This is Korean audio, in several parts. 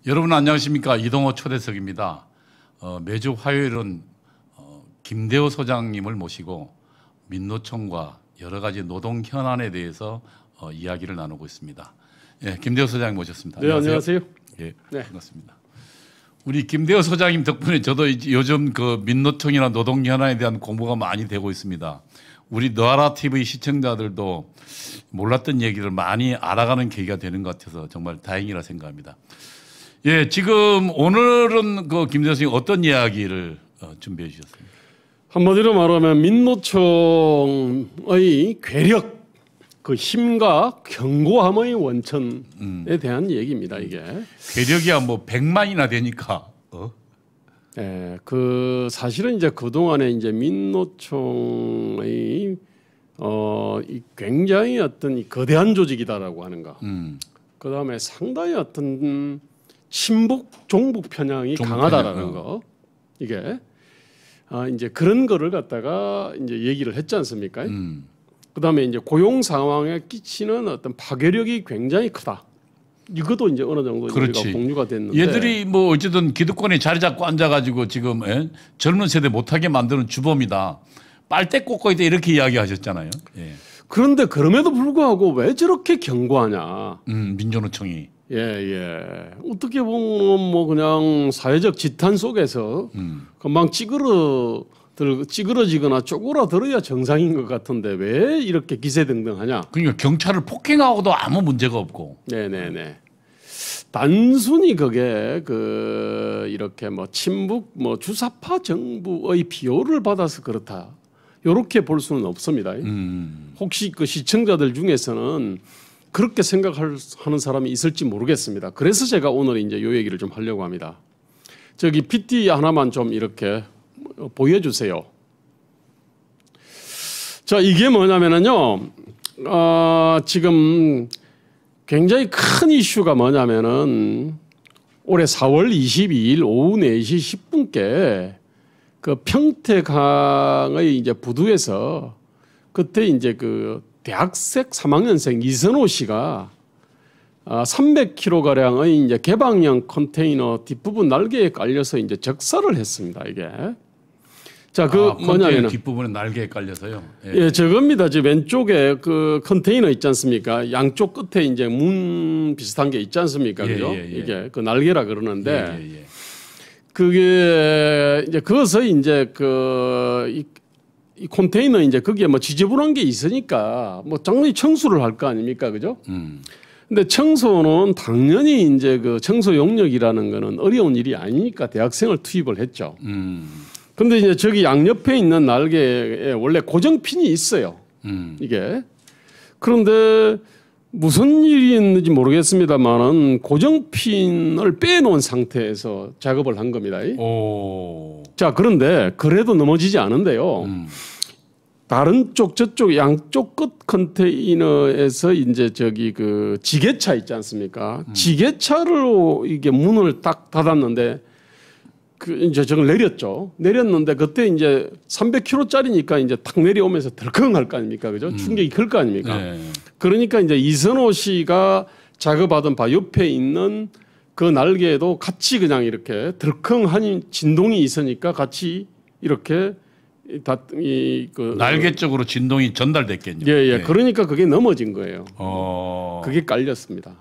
여러분 안녕하십니까. 이동호 초대석입니다. 매주 화요일은 김대호 소장님을 모시고 민노총과 여러 가지 노동 현안에 대해서 이야기를 나누고 있습니다. 예, 김대호 소장님 모셨습니다. 네, 안녕하세요. 예, 네. 반갑습니다. 우리 김대호 소장님 덕분에 저도 요즘 그 민노총이나 노동 현안에 대한 공부가 많이 되고 있습니다. 우리 너아라 TV 시청자들도 몰랐던 얘기를 많이 알아가는 계기가 되는 것 같아서 정말 다행이라 생각합니다. 예, 지금 오늘은 그 김대호 선생님 어떤 이야기를 준비해 주셨습니까? 한마디로 말하면 민노총의 괴력, 그 힘과 견고함의 원천에 대한 얘기입니다. 이게 괴력이야 뭐 100만이나 되니까. 예, 그 사실은 이제 그 동안에 이제 민노총의 이 굉장히 어떤 이 거대한 조직이다라고 하는 거. 그 다음에 상당히 어떤 친북 종북 편향이 강하다라는 거. 이게 이제 그런 거를 갖다가 이제 얘기를 했지 않습니까? 그 다음에 이제 고용 상황에 끼치는 어떤 파괴력이 굉장히 크다. 이것도 이제 어느 정도 우리가 공유가 됐는데 얘들이 뭐 어쨌든 기득권에 자리 잡고 앉아가지고 지금 젊은 세대 못하게 만드는 주범이다. 빨대 꽂고 있다 이렇게 이야기하셨잖아요. 예. 그런데 그럼에도 불구하고 왜 저렇게 견고하냐? 민주노총이. 예. 어떻게 보면 뭐 그냥 사회적 지탄 속에서 금방 찌그러지거나 쪼그라들어야 정상인 것 같은데 왜 이렇게 기세등등하냐? 그러니까 경찰을 폭행하고도 아무 문제가 없고. 네네네. 단순히 그게 이렇게 뭐 친북 뭐 주사파 정부의 비호를 받아서 그렇다. 이렇게 볼 수는 없습니다. 혹시 그 시청자들 중에서는 그렇게 생각하는 사람이 있을지 모르겠습니다. 그래서 제가 오늘 이제 요 얘기를 좀 하려고 합니다. 저기 PT 하나만 좀 이렇게 보여주세요. 자, 이게 뭐냐면은요, 지금 굉장히 큰 이슈가 뭐냐면은 올해 4월 22일 오후 4시 10분께 그 평택항의 이제 부두에서 그때 이제 그 대학생 3학년생 이선호 씨가 300kg 가량의 이제 개방형 컨테이너 뒷부분 날개에 깔려서 이제 적사를 했습니다. 이게. 자, 뭐냐면은 뒷부분에 날개에 깔려서요. 예, 저겁니다. 저 왼쪽에 그 컨테이너 있지 않습니까? 양쪽 끝에 이제 문 비슷한 게 있지 않습니까? 그죠? 이게 그 날개라 그러는데 그게 이제 그것을 이제 이 컨테이너 이제 거기에 뭐 지저분한 게 있으니까 뭐 당연히 청소를 할 거 아닙니까? 그죠? 근데 청소는 당연히 이제 그 청소 용역이라는 거는 어려운 일이 아니니까 대학생을 투입을 했죠. 근데 이제 저기 양옆에 있는 날개에 원래 고정핀이 있어요. 이게. 그런데 무슨 일이 있는지 모르겠습니다만은 고정핀을 빼놓은 상태에서 작업을 한 겁니다. 자, 그런데 그래도 넘어지지 않은데요. 다른 쪽 저쪽 양쪽 끝 컨테이너에서 이제 저기 그 지게차 있지 않습니까? 지게차로 이게 문을 딱 닫았는데 이제 저걸 내렸죠. 내렸는데 그때 이제 300kg짜리니까 이제 탁 내려오면서 덜컹 할 거 아닙니까? 그죠? 충격이 클 거 아닙니까? 그러니까 이제 이선호 씨가 작업하던 바 옆에 있는 그 날개에도 같이 그냥 이렇게 덜컹한 진동이 있으니까 같이 이렇게 날개 쪽으로 진동이 전달됐겠죠. 예. 그러니까 그게 넘어진 거예요. 그게 깔렸습니다.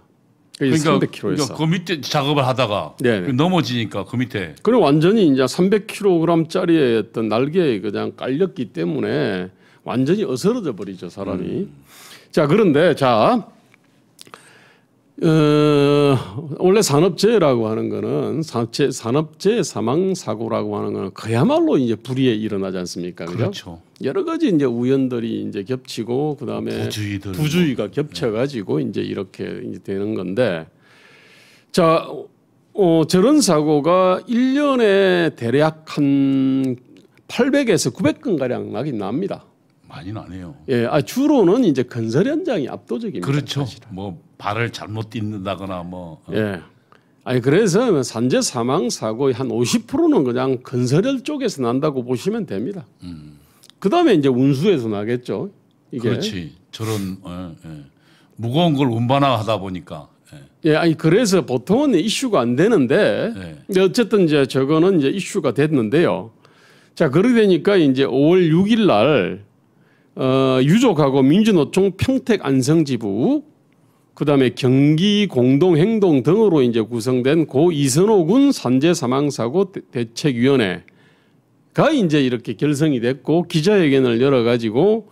그러니까 300kg에서. 그 밑에 작업을 하다가 넘어지니까 그 밑에. 그럼 완전히 이제 300kg짜리의 어떤 날개에 그냥 깔렸기 때문에 완전히 어스러져 버리죠, 사람이. 자, 그런데 원래 산업재해라고 하는 거는 산업재해 사망 사고라고 하는 거는 그야말로 이제 불의에 일어나지 않습니까? 그렇죠. 여러 가지 이제 우연들이 이제 겹치고 그다음에 부주의가 겹쳐가지고 이제 이렇게 이제 되는 건데, 자, 저런 사고가 1년에 대략 한 800에서 900건 가량 나긴 납니다. 많이 나네요. 예, 주로는 이제 건설 현장이 압도적입니다. 그렇죠. 사실은. 뭐 발을 잘못 딛는다거나 뭐. 예. 그래서 산재 사망 사고의 한 50%는 그냥 건설업 쪽에서 난다고 보시면 됩니다. 그 다음에 이제 운수에서 나겠죠. 이게. 그렇지. 저런 무거운 걸 운반하다 보니까. 예, 아니 그래서 보통은 이슈가 안 되는데 네. 근데 어쨌든 이제 저거는 이제 이슈가 됐는데요. 자, 그러게 되니까 이제 5월 6일 날 유족하고 민주노총 평택 안성지부 그다음에 경기 공동행동 등으로 이제 구성된 고 이선호 군 산재 사망 사고 대책위원회가 이제 이렇게 결성이 됐고 기자회견을 열어 가지고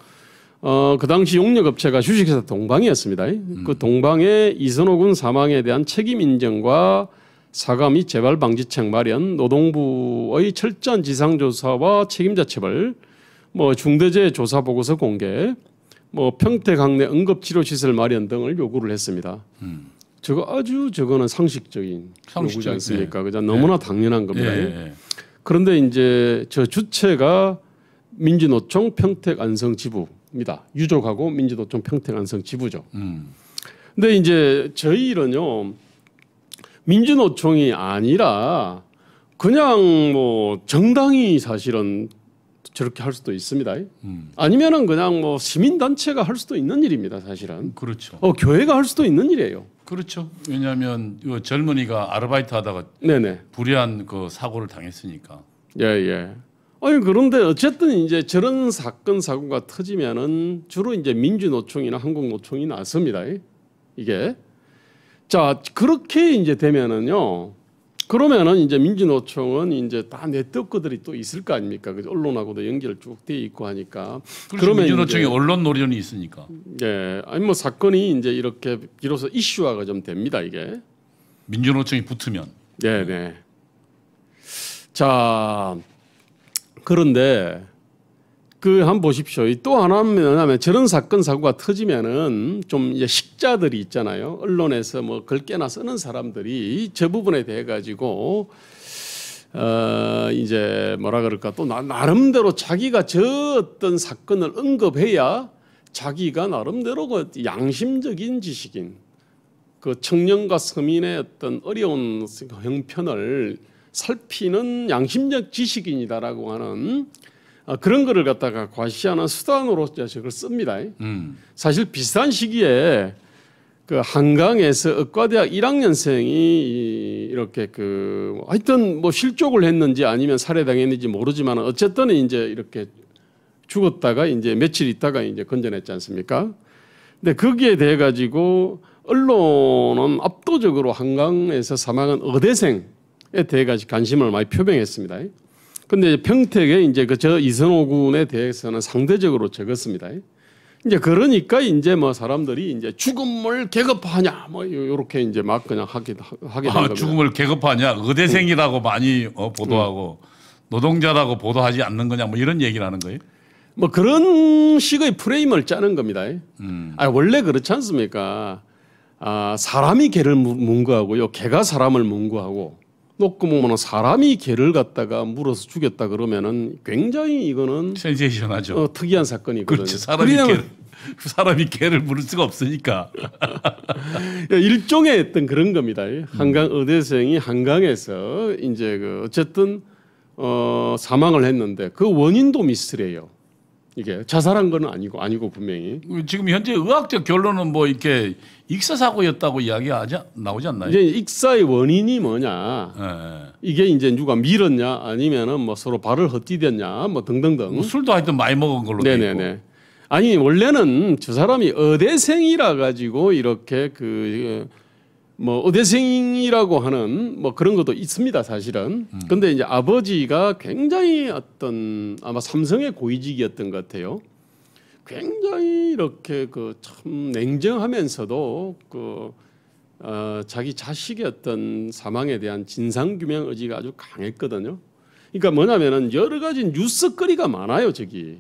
그 당시 용역업체가 주식회사 동방이었습니다. 그 동방의 이선호 군 사망에 대한 책임 인정과 사과 및 재발 방지책 마련, 노동부의 철저한 지상조사와 책임자 처벌, 뭐 중대재해 조사 보고서 공개, 뭐 평택항내 응급치료시설 마련 등을 요구를 했습니다. 저거는 상식적인 요구지 않습니까? 그죠? 너무나 당연한 겁니다. 그런데 이제 저 주체가 민주노총 평택 안성 지부입니다. 유족하고 민주노총 평택 안성 지부죠. 근데 이제 저희 일은요 민주노총이 아니라 그냥 뭐 정당이 사실은 저렇게 할 수도 있습니다. 아니면은 그냥 뭐 시민단체가 할 수도 있는 일입니다. 사실은. 그렇죠. 교회가 할 수도 있는 일이에요. 그렇죠. 왜냐하면 이 젊은이가 아르바이트 하다가 네네. 불의한 그 사고를 당했으니까. 예. 아니 그런데 어쨌든 이제 저런 사건 사고가 터지면은 주로 이제 민주노총이나 한국노총이 나섭니다. 이게 자 그렇게 이제 되면은요. 그러면은 이제 민주노총은 이제 다 네트워크들이 또 있을 거 아닙니까? 그 언론하고도 연결 쭉 돼 있고 하니까. 그러면 민주노총이 언론 노련이 있으니까. 예, 아니 뭐 사건이 이제 이렇게 비로소 이슈화가 좀 됩니다 이게. 민주노총이 붙으면. 네. 자 그런데 그 한번 보십시오. 또 하나는 뭐냐면 저런 사건 사고가 터지면은 좀 이제 식자들이 있잖아요. 언론에서 뭐 글깨나 쓰는 사람들이 저 부분에 대해 가지고 이제 뭐라 그럴까 또 나름대로 자기가 저 어떤 사건을 언급해야 자기가 나름대로 그 양심적인 지식인 그 청년과 서민의 어떤 어려운 형편을 살피는 양심적 지식인이다라고 하는 그런 거를 갖다가 과시하는 수단으로 저걸 씁니다. 사실 비슷한 시기에 그 한강에서 의과대학 1학년생이 이렇게 그 하여튼 뭐 실족을 했는지 아니면 살해당했는지 모르지만 어쨌든 이제 이렇게 죽었다가 이제 며칠 있다가 이제 건져냈지 않습니까? 근데 거기에 대해 가지고 언론은 압도적으로 한강에서 사망한 의대생에 대해 가지고 관심을 많이 표명했습니다. 근데 평택에 이제 저 이선호 군에 대해서는 상대적으로 적었습니다. 이제 그러니까 이제 뭐 사람들이 이제 죽음을 계급화하냐 뭐 요렇게 이제 막 그냥 하게 된 겁니다. 죽음을 계급화하냐 의대생이라고 많이 보도하고 노동자라고 보도하지 않는 거냐 뭐 이런 얘기를 하는 거예요. 뭐 그런 식의 프레임을 짜는 겁니다. 원래 그렇지 않습니까? 사람이 개를 문구하고요, 개가 사람을 문구하고. 놓고 보면 사람이 개를 갖다가 물어서 죽였다 그러면은 굉장히 이거는 센세이션하죠. 특이한 사건이거든요. 그렇죠. 사람이 개를 물을 수가 없으니까. 일종의 어떤 그런 겁니다. 한강 의대생이 한강에서 이제 그 어쨌든 사망을 했는데 그 원인도 미스터리예요. 이게 자살한 건 아니고 분명히 지금 현재 의학적 결론은 뭐 이렇게 익사 사고였다고 이야기하지 나오지 않나요? 이제 익사의 원인이 뭐냐? 이게 이제 누가 밀었냐, 아니면은 뭐 서로 발을 헛디뎠냐, 뭐 등등등. 뭐 술도 하여튼 많이 먹은 걸로 돼 있고. 아니 원래는 저 사람이 의대생이라 가지고 이렇게 그 뭐 의대생이라고 하는 뭐 그런 것도 있습니다 사실은. 근데 이제 아버지가 굉장히 어떤 아마 삼성의 고위직이었던 것 같아요. 굉장히 이렇게 그 참 냉정하면서도 그 자기 자식의 어떤 사망에 대한 진상 규명 의지가 아주 강했거든요. 그러니까 뭐냐면은 여러 가지 뉴스거리가 많아요 저기.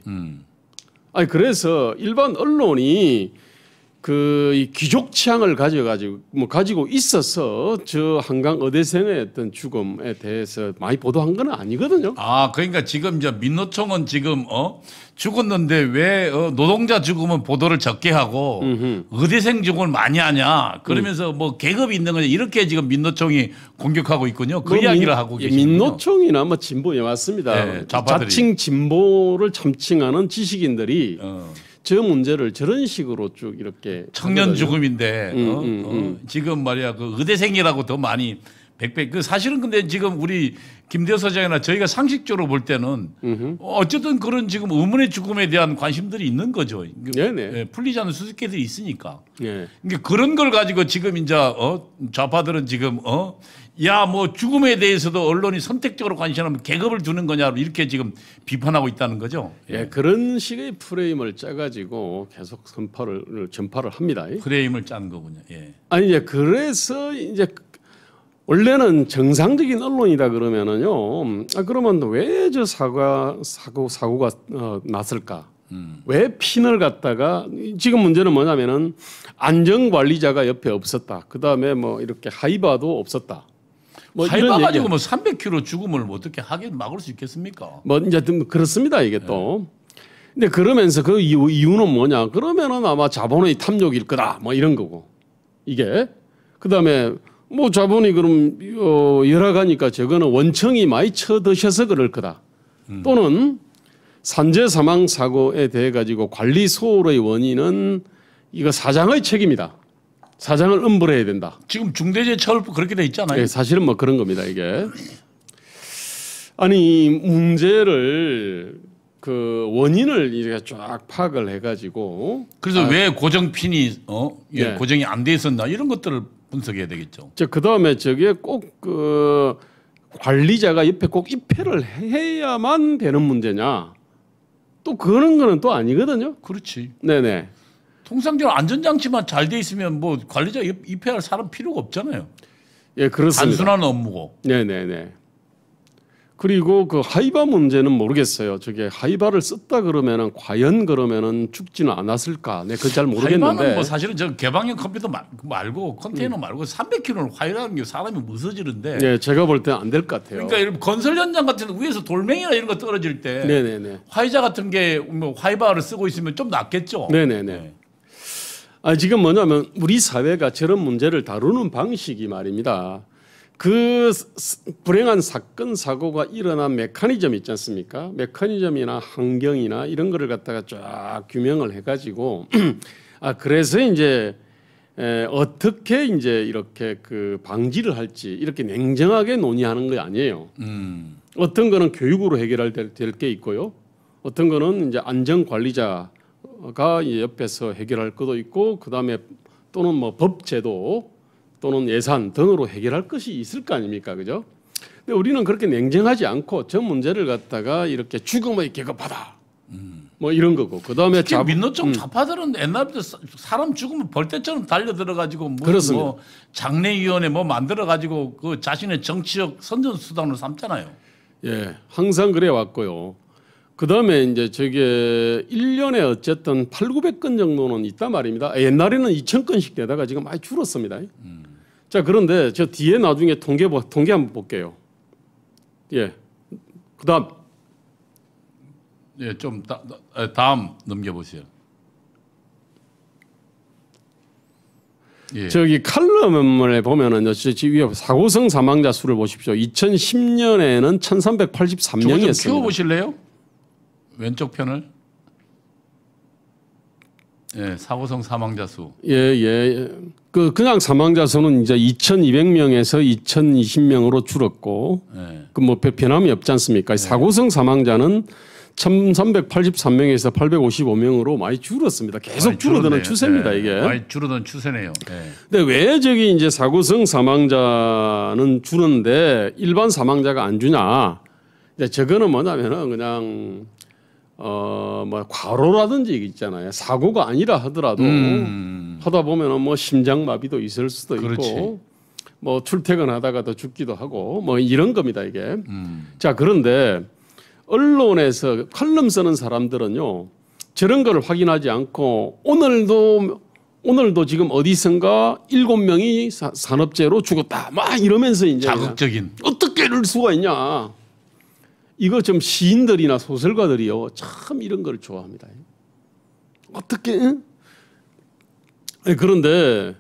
아니 그래서 일반 언론이 그 이 귀족 취향을 가지고 있어서 저 한강 의대생의 어떤 죽음에 대해서 많이 보도한 건 아니거든요. 그러니까 지금 이제 민노총은 지금 죽었는데 왜 노동자 죽음은 보도를 적게 하고 의대생 죽음을 많이 하냐 그러면서 뭐 계급이 있는 거냐 이렇게 지금 민노총이 공격하고 있군요. 그 이야기를 하고 계시군요. 민노총이나 뭐 진보 맞습니다. 네, 좌파들이. 자칭 진보를 참칭하는 지식인들이 예. 문제를 저런 식으로 쭉 이렇게 청년 하거든요. 죽음인데 지금 말이야 그 의대생이라고 더 많이 백배 그 사실은 근데 지금 우리 김대호 소장이나 저희가 상식적으로 볼 때는 어쨌든 그런 지금 의문의 죽음에 대한 관심들이 있는 거죠. 네네. 예, 풀리지 않는 수수께들이 있으니까. 예. 그러니까 그런 걸 가지고 지금 이제 좌파들은 지금 야 뭐 죽음에 대해서도 언론이 선택적으로 관심하면 계급을 두는 거냐 이렇게 지금 비판하고 있다는 거죠. 예, 그런 식의 프레임을 짜가지고 계속 전파를 합니다. 프레임을 짠 거군요. 예. 아니 이제 그래서 이제 원래는 정상적인 언론이다 그러면은요. 그러면 왜 저 사고가 났을까? 왜 핀을 갖다가 지금 문제는 뭐냐면은 안전관리자가 옆에 없었다. 그 다음에 뭐 이렇게 하이바도 없었다. 뭐 하이바 가지고 뭐 300km 죽음을 어떻게 하게 막을 수 있겠습니까? 뭐 이제 그렇습니다 이게 또. 근데 그러면서 그 이유는 뭐냐? 그러면은 아마 자본의 탐욕일 거다. 뭐 이런 거고 이게 그 다음에. 뭐 자본이 그럼 열악하니까 저거는 원청이 많이 쳐드셔서 그럴 거다. 또는 산재 사망 사고에 대해 가지고 관리 소홀의 원인은 이거 사장의 책임이다. 사장을 엄벌해야 된다. 지금 중대재해처벌법 그렇게 돼 있잖아요. 네, 사실은 뭐 그런 겁니다 이게. 아니 문제를 그 원인을 이렇게 쫙 파악을 해가지고. 그래서 왜 고정핀이 네. 고정이 안 돼 있었나 이런 것들을 분석해야 되겠죠. 그 다음에 저게 꼭 그 관리자가 옆에 꼭 입회를 해야만 되는 문제냐? 또 그런 거는 또 아니거든요. 그렇지. 네네. 통상적으로 안전장치만 잘 돼 있으면 뭐 관리자 입회할 사람 필요가 없잖아요. 예, 그렇습니다. 단순한 업무고. 네네네. 그리고 그 하이바 문제는 모르겠어요. 저게 하이바를 썼다 그러면은 과연 그러면은 죽지는 않았을까? 네, 그건 잘 모르겠는데. 하이바는 뭐 사실은 저 개방형 컴퓨터 말고 컨테이너 말고 300km를 화이라는 게 사람이 무서지는데. 네, 제가 볼 때는 안 될 것 같아요. 그러니까 이런 건설 현장 같은 데 위에서 돌멩이나 이런 거 떨어질 때. 네네네. 화이자 같은 게 뭐 화이바를 쓰고 있으면 좀 낫겠죠. 네네네. 네. 지금 뭐냐면 우리 사회가 저런 문제를 다루는 방식이 말입니다. 그 불행한 사건 사고가 일어난 메커니즘 있지 않습니까? 메커니즘이나 환경이나 이런 거를 갖다가 쫙 규명을 해가지고 그래서 이제 어떻게 이제 이렇게 그 방지를 할지 이렇게 냉정하게 논의하는 거 아니에요. 어떤 거는 교육으로 해결할 될 게 있고요. 어떤 거는 이제 안전관리자가 옆에서 해결할 것도 있고 그 다음에 또는 뭐 법제도 또는 예산 등으로 해결할 것이 있을 거 아닙니까, 그죠? 근데 우리는 그렇게 냉정하지 않고 저 문제를 갖다가 이렇게 죽음의 계급하다, 뭐 이런 거고. 그 다음에 민노총 좌파들은 옛날부터 사람 죽으면 벌떼처럼 달려 들어가지고 그렇습니다. 뭐 장례위원회 뭐 만들어 가지고 그 자신의 정치적 선전 수단으로 삼잖아요. 예, 항상 그래 왔고요. 그 다음에 이제 저게 1년에 어쨌든 8,900건 정도는 있단 말입니다. 옛날에는 2,000건씩 되다가 지금 많이 줄었습니다. 자, 그런데 저 뒤에 나중에 통계 한번 볼게요. 예. 그 다음. 예, 좀 다음 넘겨보세요. 예. 저기 칼럼을 보면은 위에 사고성 사망자 수를 보십시오. 2010년에는 1,383명이었습니다. 좀 키워보실래요? 왼쪽 편을. 예, 사고성 사망자 수. 예. 그냥 사망자 수는 이제 2,200명에서 2,020명으로 줄었고, 예. 그 뭐 변함이 없지 않습니까? 사고성 사망자는 1,383명에서 855명으로 많이 줄었습니다. 계속 줄어드는 추세입니다, 이게. 많이 줄어드는 추세네요. 근데 왜 저기 이제 사고성 사망자는 주는데 일반 사망자가 안 주냐? 이제 저거는 뭐냐면은 그냥 뭐 과로라든지 있잖아요. 사고가 아니라 하더라도 하다 보면은 뭐 심장마비도 있을 수도 그렇지. 있고 뭐 출퇴근하다가도 죽기도 하고 뭐 이런 겁니다, 이게. 자, 그런데 언론에서 칼럼 쓰는 사람들은요 저런 걸 확인하지 않고 오늘도 지금 어디선가 7명이 산업재해로 죽었다 막 이러면서 이제 자극적인. 어떻게 이럴 수가 있냐. 이거 좀 시인들이나 소설가들이요 참 이런 걸 좋아합니다. 어떻게? 그런데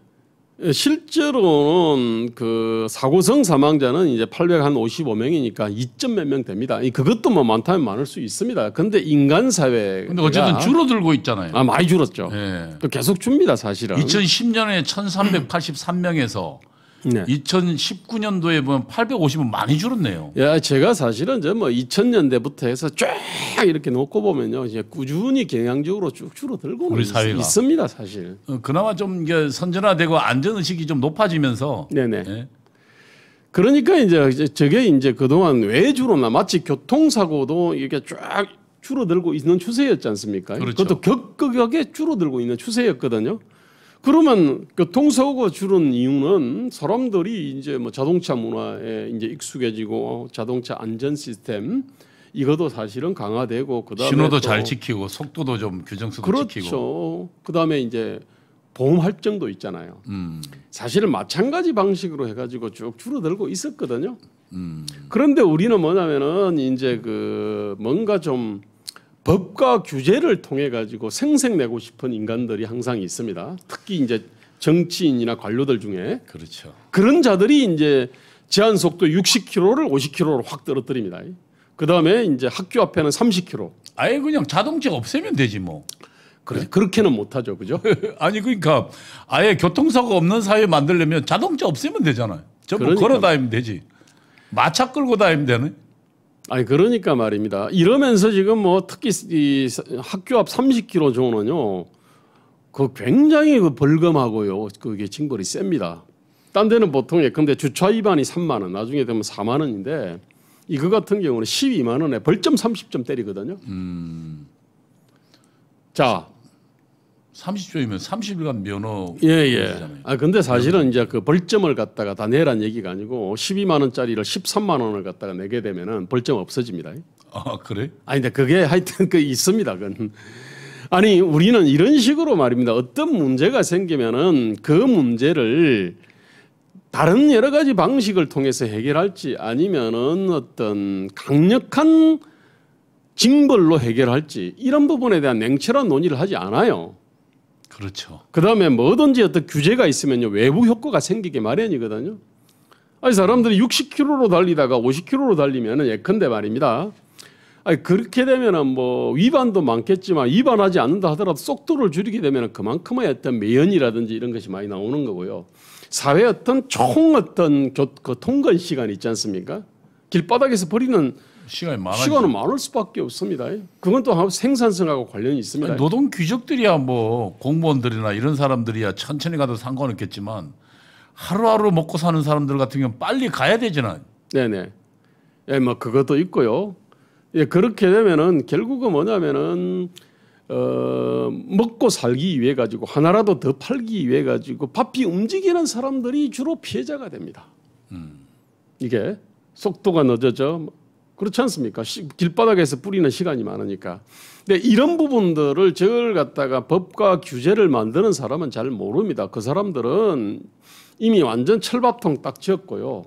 실제로는 그 사고성 사망자는 이제 855명이니까 2점 몇 명 됩니다. 그것도 뭐 많다면 많을 수 있습니다. 근데 인간 사회. 근데 어쨌든 줄어들고 있잖아요. 많이 줄었죠. 예. 또 계속 줍니다, 사실은. 2010년에 1,383명에서 네. 2019년도에 보면 850은 많이 줄었네요. 야, 제가 사실은 뭐 2000년대부터 해서 쫙 이렇게 놓고 보면요, 이제 꾸준히 경향적으로 쭉 줄어들고 우리 사회가. 있습니다, 사실. 그나마 좀 이게 선진화되고 안전 의식이 좀 높아지면서. 네네. 예. 그러니까 이제 저게 이제 그동안 왜 줄었나? 마치 교통사고도 이게 쫙 줄어들고 있는 추세였지 않습니까? 그렇죠. 그것도 격하게 줄어들고 있는 추세였거든요. 그러면 교통사고가 줄은 이유는 사람들이 이제 뭐 자동차 문화에 이제 익숙해지고 자동차 안전 시스템 이것도 사실은 강화되고 그다음에 신호도 잘 지키고 속도도 좀 규정수도 그렇죠. 지키고. 그다음에 이제 보험 할증도 있잖아요. 사실은 마찬가지 방식으로 해가지고 쭉 줄어들고 있었거든요. 그런데 우리는 뭐냐면은 이제 그 뭔가 좀 법과 규제를 통해 가지고 생색내고 싶은 인간들이 항상 있습니다. 특히 이제 정치인이나 관료들 중에 그렇죠. 그런 자들이 이제 제한 속도 60km를 50km로 확 떨어뜨립니다. 그 다음에 이제 학교 앞에는 30km. 아예 그냥 자동차 없애면 되지 뭐. 그렇게는 못하죠, 그죠? 아니 그러니까 아예 교통사고 없는 사회 만들려면 자동차 없애면 되잖아요. 전부 그러니까. 걸어 다니면 되지. 마차 끌고 다니면 되네. 아니 그러니까 말입니다. 이러면서 지금 뭐 특히 이 학교 앞 30km 정도는요, 그 굉장히 그 벌금하고요, 그게 징벌이 셉니다. 딴 데는 보통 예컨대 주차 위반이 3만 원, 나중에 되면 4만 원인데 이거 같은 경우는 12만 원에 벌점 30점 때리거든요. 자, 30조이면 30일간 면허. 예. 되잖아요. 근데 사실은 이제 그 벌점을 갖다가 다 내란 얘기가 아니고 12만 원짜리를 13만 원을 갖다가 내게 되면은 벌점 없어집니다. 아 그래? 근데 그게 하여튼 그 있습니다. 그건. 아니 우리는 이런 식으로 말입니다. 어떤 문제가 생기면은 그 문제를 다른 여러 가지 방식을 통해서 해결할지 아니면은 어떤 강력한 징벌로 해결할지 이런 부분에 대한 냉철한 논의를 하지 않아요. 그렇죠. 그다음에 뭐든지 어떤 규제가 있으면요 외부 효과가 생기게 마련이거든요. 아니 사람들이 60km로 달리다가 50km로 달리면은 예컨대 말입니다. 아니 그렇게 되면은 뭐 위반도 많겠지만 위반하지 않는다 하더라도 속도를 줄이게 되면은 그만큼의 어떤 매연이라든지 이런 것이 많이 나오는 거고요. 사회 어떤 총 어떤 그 통근 시간 있지 않습니까? 길바닥에서 버리는 시간이 많아. 시간은 많을 수밖에 없습니다. 그건 또 생산성하고 관련이 있습니다. 노동 귀족들이야 뭐 공무원들이나 이런 사람들이야 천천히 가도 상관없겠지만 하루하루 먹고 사는 사람들 같은 경우는 빨리 가야 되잖아요. 네네. 예, 뭐 그것도 있고요. 예, 그렇게 되면은 결국은 뭐냐면은 먹고 살기 위해 가지고 하나라도 더 팔기 위해 가지고 바삐 움직이는 사람들이 주로 피해자가 됩니다. 이게 속도가 늦어져. 그렇지 않습니까? 길바닥에서 뿌리는 시간이 많으니까. 근데 이런 부분들을 저걸 갖다가 법과 규제를 만드는 사람은 잘 모릅니다. 그 사람들은 이미 완전 철밥통 딱 지었고요.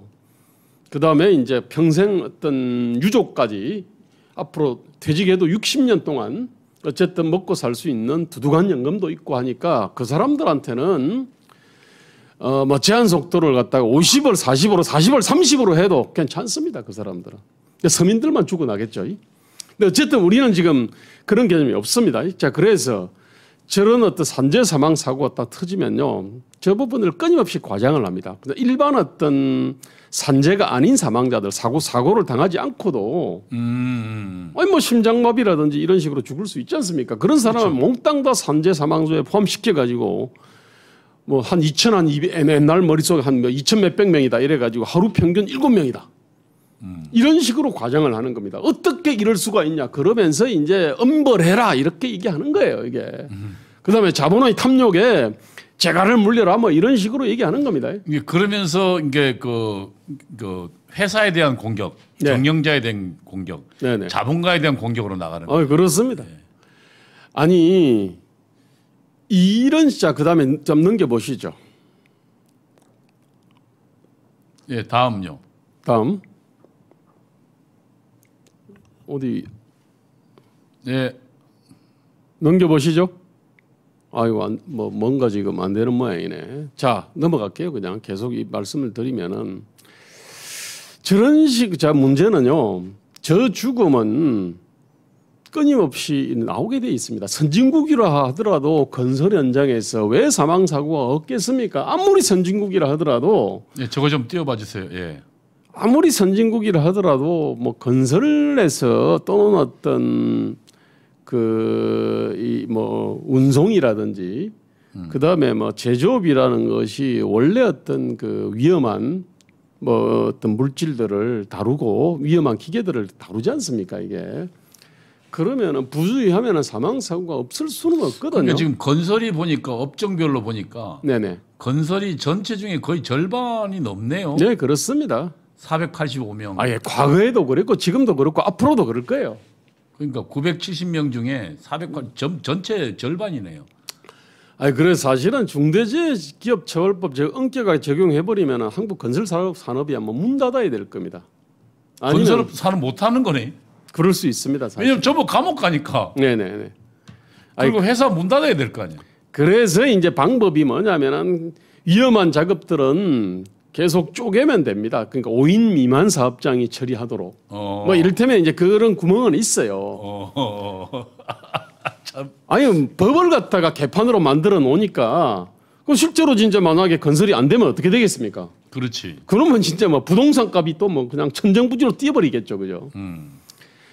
그 다음에 이제 평생 어떤 유족까지 앞으로 퇴직해도 60년 동안 어쨌든 먹고 살 수 있는 두둑한 연금도 있고 하니까 그 사람들한테는 뭐 제한 속도를 갖다가 50을 40으로 40을 30으로 해도 괜찮습니다. 그 사람들은. 서민들만 죽어나겠죠. 근데 어쨌든 우리는 지금 그런 개념이 없습니다. 자, 그래서 저런 어떤 산재 사망 사고가 딱 터지면요, 저 부분을 끊임없이 과장을 합니다. 근데 일반 어떤 산재가 아닌 사망자들 사고를 당하지 않고도 아니 뭐 심장마비라든지 이런 식으로 죽을 수 있지 않습니까? 그런 사람을 그렇죠. 몽땅 다 산재 사망조에 포함시켜 가지고 뭐 한 2,200 옛날 머릿속에 한 2,000 몇백 명이다 이래 가지고 하루 평균 7명이다. 이런 식으로 과장을 하는 겁니다. 어떻게 이럴 수가 있냐? 그러면서 이제 엄벌해라 이렇게 얘기하는 거예요, 이게. 그다음에 자본의 탐욕에 재갈을 물려라 뭐 이런 식으로 얘기하는 겁니다. 그러면서 이게 그 회사에 대한 공격, 네. 경영자에 대한 공격, 네네. 자본가에 대한 공격으로 나가는 거예요. 그렇습니다. 네. 아니 이런 자 그다음에 좀 넘겨 보시죠. 예, 다음요. 다음 어디 예, 넘겨 보시죠. 아이고 뭐 뭔가 지금 안 되는 모양이네. 자 넘어갈게요. 그냥 계속 이 말씀을 드리면은 저런 식 자 문제는요. 저 죽음은 끊임없이 나오게 돼 있습니다. 선진국이라 하더라도 건설 현장에서 왜 사망 사고가 없겠습니까? 아무리 선진국이라 하더라도 예, 저거 좀 띄워봐 주세요. 예. 아무리 선진국이라 하더라도 뭐 건설에서 또는 어떤 이 뭐 운송이라든지 그다음에 뭐 제조업이라는 것이 원래 어떤 그 위험한 뭐 어떤 물질들을 다루고 위험한 기계들을 다루지 않습니까 이게 그러면은 부주의하면은 사망 사고가 없을 수는 없거든요. 그러니까 지금 건설이 보니까 업종별로 보니까 네네. 건설이 전체 중에 거의 절반이 넘네요. 네 그렇습니다. 485명. 아예 과거에도 그랬고 지금도 그렇고 앞으로도 그럴 거예요. 그러니까 970명 중에 400 전체 절반이네요. 아니 그래서 사실은 중대재해기업처벌법 저 엄격하게 적용해 버리면 한국 건설산업이 아마 문 닫아야 될 겁니다. 아니면 건설사는 못 하는 거네. 그럴 수 있습니다. 사실. 왜냐면 저뭐 감옥 가니까. 네네네. 그리고 회사 문 닫아야 될 거 아니야. 그래서 이제 방법이 뭐냐면은 위험한 작업들은 계속 쪼개면 됩니다. 그러니까 5인 미만 사업장이 처리하도록. 뭐 이를테면 이제 그런 구멍은 있어요. 참. 아니 법을 갖다가 개판으로 만들어 놓으니까 그 실제로 진짜 만약에 건설이 안 되면 어떻게 되겠습니까? 그렇지. 그러면 진짜 뭐 부동산 값이 또 뭐 그냥 천정부지로 뛰어버리겠죠, 그죠?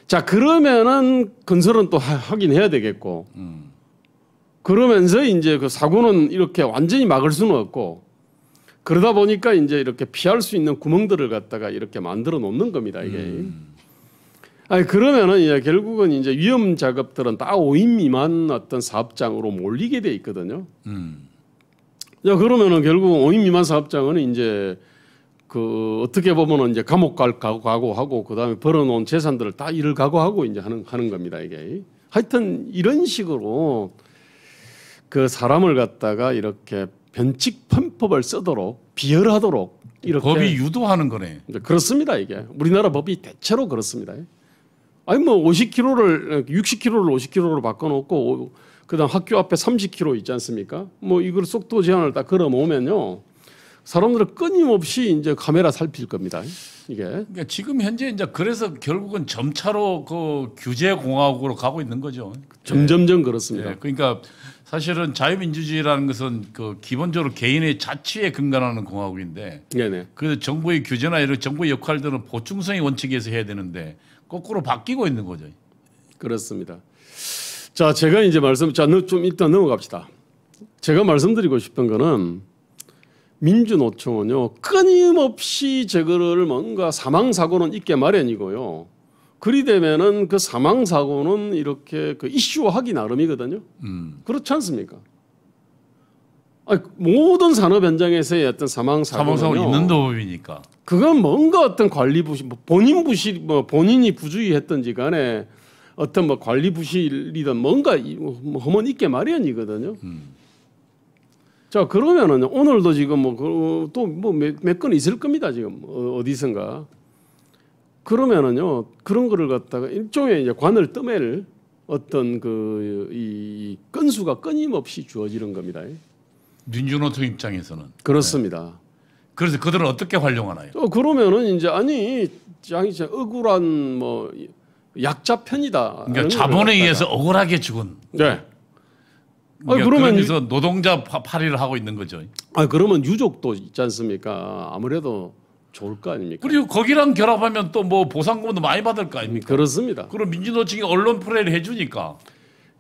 자 그러면은 건설은 또 하긴 해야 되겠고. 그러면서 이제 그 사고는 이렇게 완전히 막을 수는 없고. 그러다 보니까 이제 이렇게 피할 수 있는 구멍들을 갖다가 이렇게 만들어 놓는 겁니다, 이게. 아니 그러면은 이제 결국은 이제 위험 작업들은 다 5인 미만 어떤 사업장으로 몰리게 돼 있거든요. 자 그러면은 결국 5인 미만 사업장은 이제 그 어떻게 보면은 이제 감옥 갈 각오하고 그다음에 벌어놓은 재산들을 다 일을 각오하고 이제 하는 겁니다, 이게. 하여튼 이런 식으로 그 사람을 갖다가 이렇게 변칙 편법을 쓰도록 비열하도록 이렇게 법이 유도하는 거네. 그렇습니다 이게 우리나라 법이 대체로 그렇습니다. 아니 뭐 50km를 60km를 50km로 바꿔놓고 그다음 학교 앞에 30km 있지 않습니까? 뭐 이걸 속도 제한을 딱 걸어놓으면요 사람들은 끊임없이 이제 카메라 살필 겁니다. 이게 그러니까 지금 현재 이제 그래서 결국은 점차로 그 규제 공화국으로 가고 있는 거죠. 점점점 그렇습니다. 네. 그러니까 사실은 자유민주주의라는 것은 그 기본적으로 개인의 자치에 근간하는 공화국인데, 네네. 그 정부의 규제나 이런 정부의 역할들은 보충성의 원칙에서 해야 되는데 거꾸로 바뀌고 있는 거죠. 그렇습니다. 자, 제가 이제 좀 일단 넘어갑시다. 제가 말씀드리고 싶은 거는 민주노총은요 끊임없이 저거를 뭔가 사망 사고는 있게 마련이고요. 그리 되면은 그 사망 사고는 이렇게 그 이슈화하기 나름이거든요. 그렇지 않습니까? 아니, 모든 산업 현장에서의 어떤 사망 사고는 있는 법이니까. 그건 뭔가 어떤 관리 부실, 뭐 본인 부실, 뭐 본인이 부주의했던지 간에 어떤 뭐 관리 부실이든 뭔가 뭐 허문 있게 마련이거든요. 자 그러면은 오늘도 지금 뭐 또 뭐 몇 건 있을 겁니다 지금 어디선가. 그러면은요 그런 거를 갖다가 일종의 이제 관을 떠맬 어떤 이 건수가 끊임없이 주어지는 겁니다. 민주노총 입장에서는 그렇습니다. 네. 그래서 그들은 어떻게 활용하나요? 그러면은 이제 아니 이제 억울한 뭐 약자 편이다. 그러니까 자본에 의해서 억울하게 죽은. 네. 그러니까 그러면서 노동자 파리를 하고 있는 거죠. 아 그러면 유족도 있지 않습니까? 아무래도 좋을 거 아닙니까? 그리고 거기랑 결합하면 또 뭐 보상금도 많이 받을 거 아닙니까? 그렇습니다. 그럼 민주노총이 언론 플레이를 해주니까.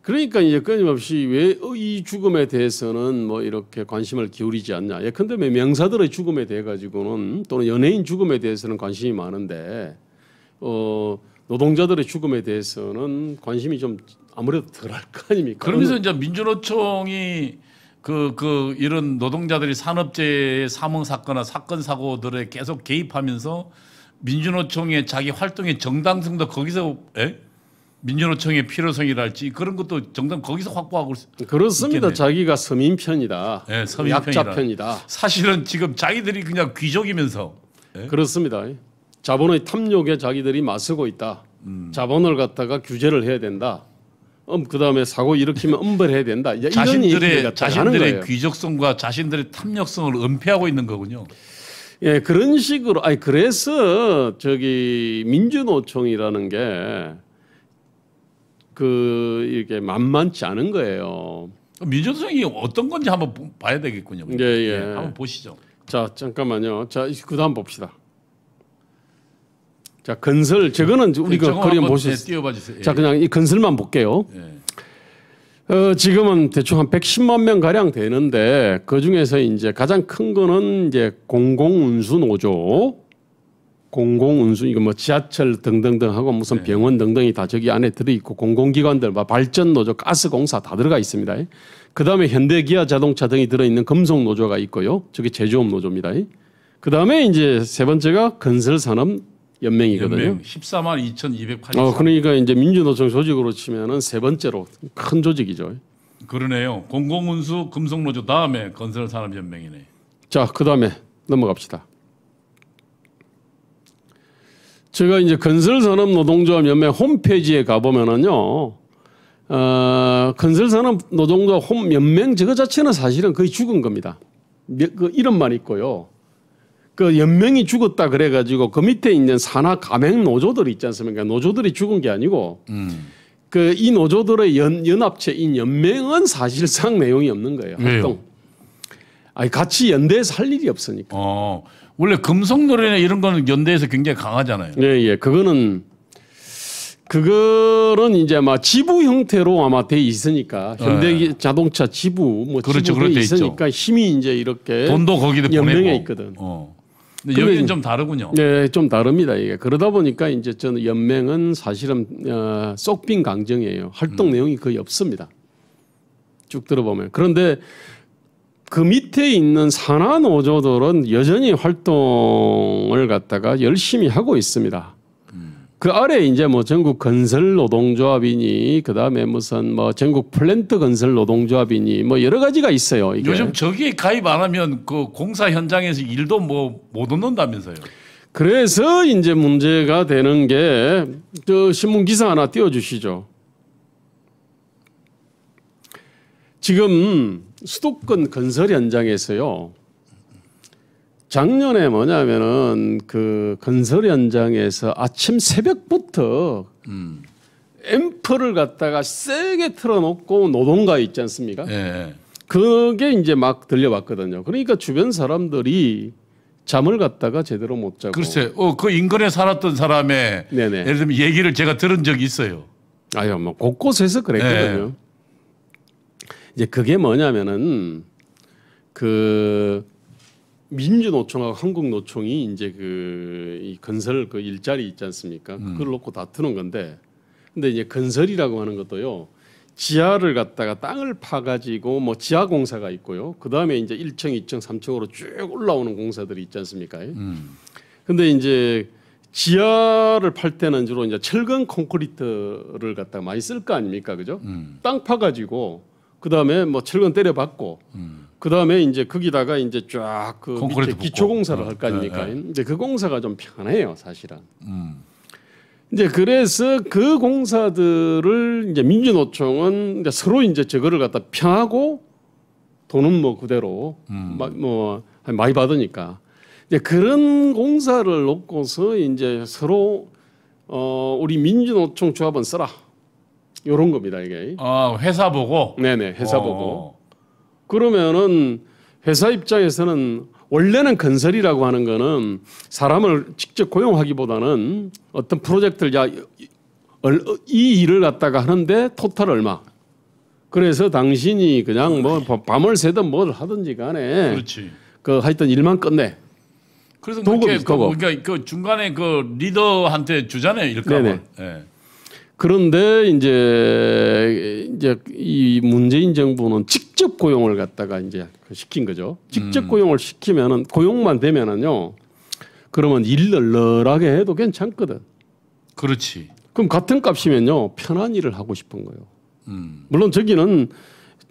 그러니까 이제 끊임없이 왜 이 죽음에 대해서는 뭐 이렇게 관심을 기울이지 않냐. 예컨대 명사들의 죽음에 대해 가지고는 또는 연예인 죽음에 대해서는 관심이 많은데 노동자들의 죽음에 대해서는 관심이 좀 아무래도 덜할 거 아닙니까? 그러면서 이제 민주노총이 이런 노동자들이 산업재해 사망 사건이나 사건 사고들에 계속 개입하면서 민주노총의 자기 활동의 정당성도 거기서 민주노총의 필요성이랄지 그런 것도 정당 거기서 확보하고 그렇습니다. 있겠네요. 자기가 서민 편이다. 네, 서민 약자 편이라. 편이다. 사실은 지금 자기들이 그냥 귀족이면서 그렇습니다. 자본의 탐욕에 자기들이 맞서고 있다. 자본을 갖다가 규제를 해야 된다. 그다음에 사고 일으키면 엄벌해야 된다. 이제 이런 얘기를 갖다가 하는 거예요. 자신들의 귀족성과 자신들의 탐욕성을 은폐하고 있는 거군요. 예, 그런 식으로 아니 그래서 저기 민주노총이라는 게 이게 만만치 않은 거예요. 민주노총이 어떤 건지 한번 봐야 되겠군요. 예, 예. 한번 보시죠. 자, 잠깐만요. 자, 그다음 봅시다. 자, 건설 저거는 우리가 그림 보실 수. 띄워봐 주세요. 자, 그냥 이 건설만 볼게요. 예. 지금은 대충 한 110만 명 가량 되는데 그 중에서 이제 가장 큰 거는 이제 공공운수 노조, 공공운수 이거 뭐 지하철 등등등 하고 무슨 병원 등등이 다 저기 안에 들어 있고 공공기관들, 뭐 발전 노조, 가스공사 다 들어가 있습니다. 그 다음에 현대기아 자동차 등이 들어 있는 금속 노조가 있고요. 저기 제조업 노조입니다. 그 다음에 이제 세 번째가 건설산업 연맹이거든요. 14만 2,280. 그러니까 이제 민주노총 조직으로 치면은 세 번째로 큰 조직이죠. 그러네요. 공공운수 금속노조 다음에 건설산업연맹이네. 자, 그 다음에 넘어갑시다. 제가 이제 건설산업노동조합연맹 홈페이지에 가보면은요, 건설산업노동조합 연맹 저거 자체는 사실은 거의 죽은 겁니다. 그 이름만 있고요. 그 연맹이 죽었다 그래가지고 그 밑에 있는 산하 가맹 노조들이 있지 않습니까? 노조들이 죽은 게 아니고 그 이 노조들의 연합체인 연맹은 사실상 내용이 없는 거예요. 활동. 아니 같이 연대해서 할 일이 없으니까. 원래 금속노래나 이런 거는 연대에서 굉장히 강하잖아요. 예, 예. 그거는 이제 막 지부 형태로 아마 돼 있으니까 현대 자동차 지부 뭐 그렇죠, 지부 돼 있으니까 힘이 이제 이렇게 돈도 거기도 연맹에 보내고. 있거든. 근데 여기는 좀 다르군요. 네, 좀 다릅니다. 이게 그러다 보니까 이제 저는 연맹은 사실은 쏙 빈 강정이에요. 활동 내용이 거의 없습니다. 쭉 들어보면. 그런데 그 밑에 있는 산하 노조들은 여전히 활동을 갖다가 열심히 하고 있습니다. 그 아래 이제 뭐 전국 건설 노동조합이니 그다음에 무슨 뭐 전국 플랜트 건설 노동조합이니 뭐 여러 가지가 있어요. 이게. 요즘 저기 가입 안 하면 그 공사 현장에서 일도 뭐 못 얻는다면서요. 그래서 이제 문제가 되는 게 저 신문 기사 하나 띄워 주시죠. 지금 수도권 건설 현장에서요. 작년에 뭐냐면은 그 건설 현장에서 아침 새벽부터 앰프를 갖다가 세게 틀어놓고 노동가 있지 않습니까? 예. 그게 이제 막 들려왔거든요. 그러니까 주변 사람들이 잠을 갖다가 제대로 못 자고. 글쎄, 그 인근에 살았던 사람의 네네. 예를 들면 얘기를 제가 들은 적이 있어요. 아유, 뭐 곳곳에서 그랬거든요. 이제 그게 뭐냐면은 그 민주노총하고 한국노총이 이제 이 건설 그 일자리 있지 않습니까? 그걸 놓고 다투는 건데, 근데 이제 건설이라고 하는 것도요, 지하를 갖다가 땅을 파가지고 뭐 지하 공사가 있고요. 그 다음에 이제 1층, 2층, 3층으로 쭉 올라오는 공사들이 있지 않습니까? 근데 이제 지하를 팔 때는 주로 이제 철근 콘크리트를 갖다가 많이 쓸 거 아닙니까? 그죠? 땅 파가지고 그 다음에 뭐 철근 때려박고 그 다음에 이제 거기다가 이제 쫙 그 밑에 기초 공사를 할 거 아닙니까? 이제 그 공사가 좀 편해요, 사실은. 이제 그래서 그 공사들을 이제 민주노총은 이제 서로 이제 저거를 갖다 평하고 돈은 뭐 그대로 뭐 많이 받으니까 이제 그런 공사를 놓고서 이제 서로 우리 민주노총 조합은 써라. 요런 겁니다, 이게. 회사 보고? 네네, 회사 보고. 그러면은 회사 입장에서는 원래는 건설이라고 하는 거는 사람을 직접 고용하기보다는 어떤 프로젝트를 이 일을 갖다가 하는데 토탈 얼마. 그래서 당신이 그냥 뭐 밤을 새든 뭘 하든지 간에 그렇지. 그 하여튼 일만 끝내. 그래서 그러니까 그 중간에 그 리더한테 주잖아요, 일감을. 네. 그런데 이제 이 문재인 정부는 직접 고용을 갖다가 이제 시킨 거죠. 직접 고용을 시키면은 고용만 되면은요. 그러면 일 널널하게 해도 괜찮거든. 그렇지. 그럼 같은 값이면요. 편한 일을 하고 싶은 거예요. 물론 저기는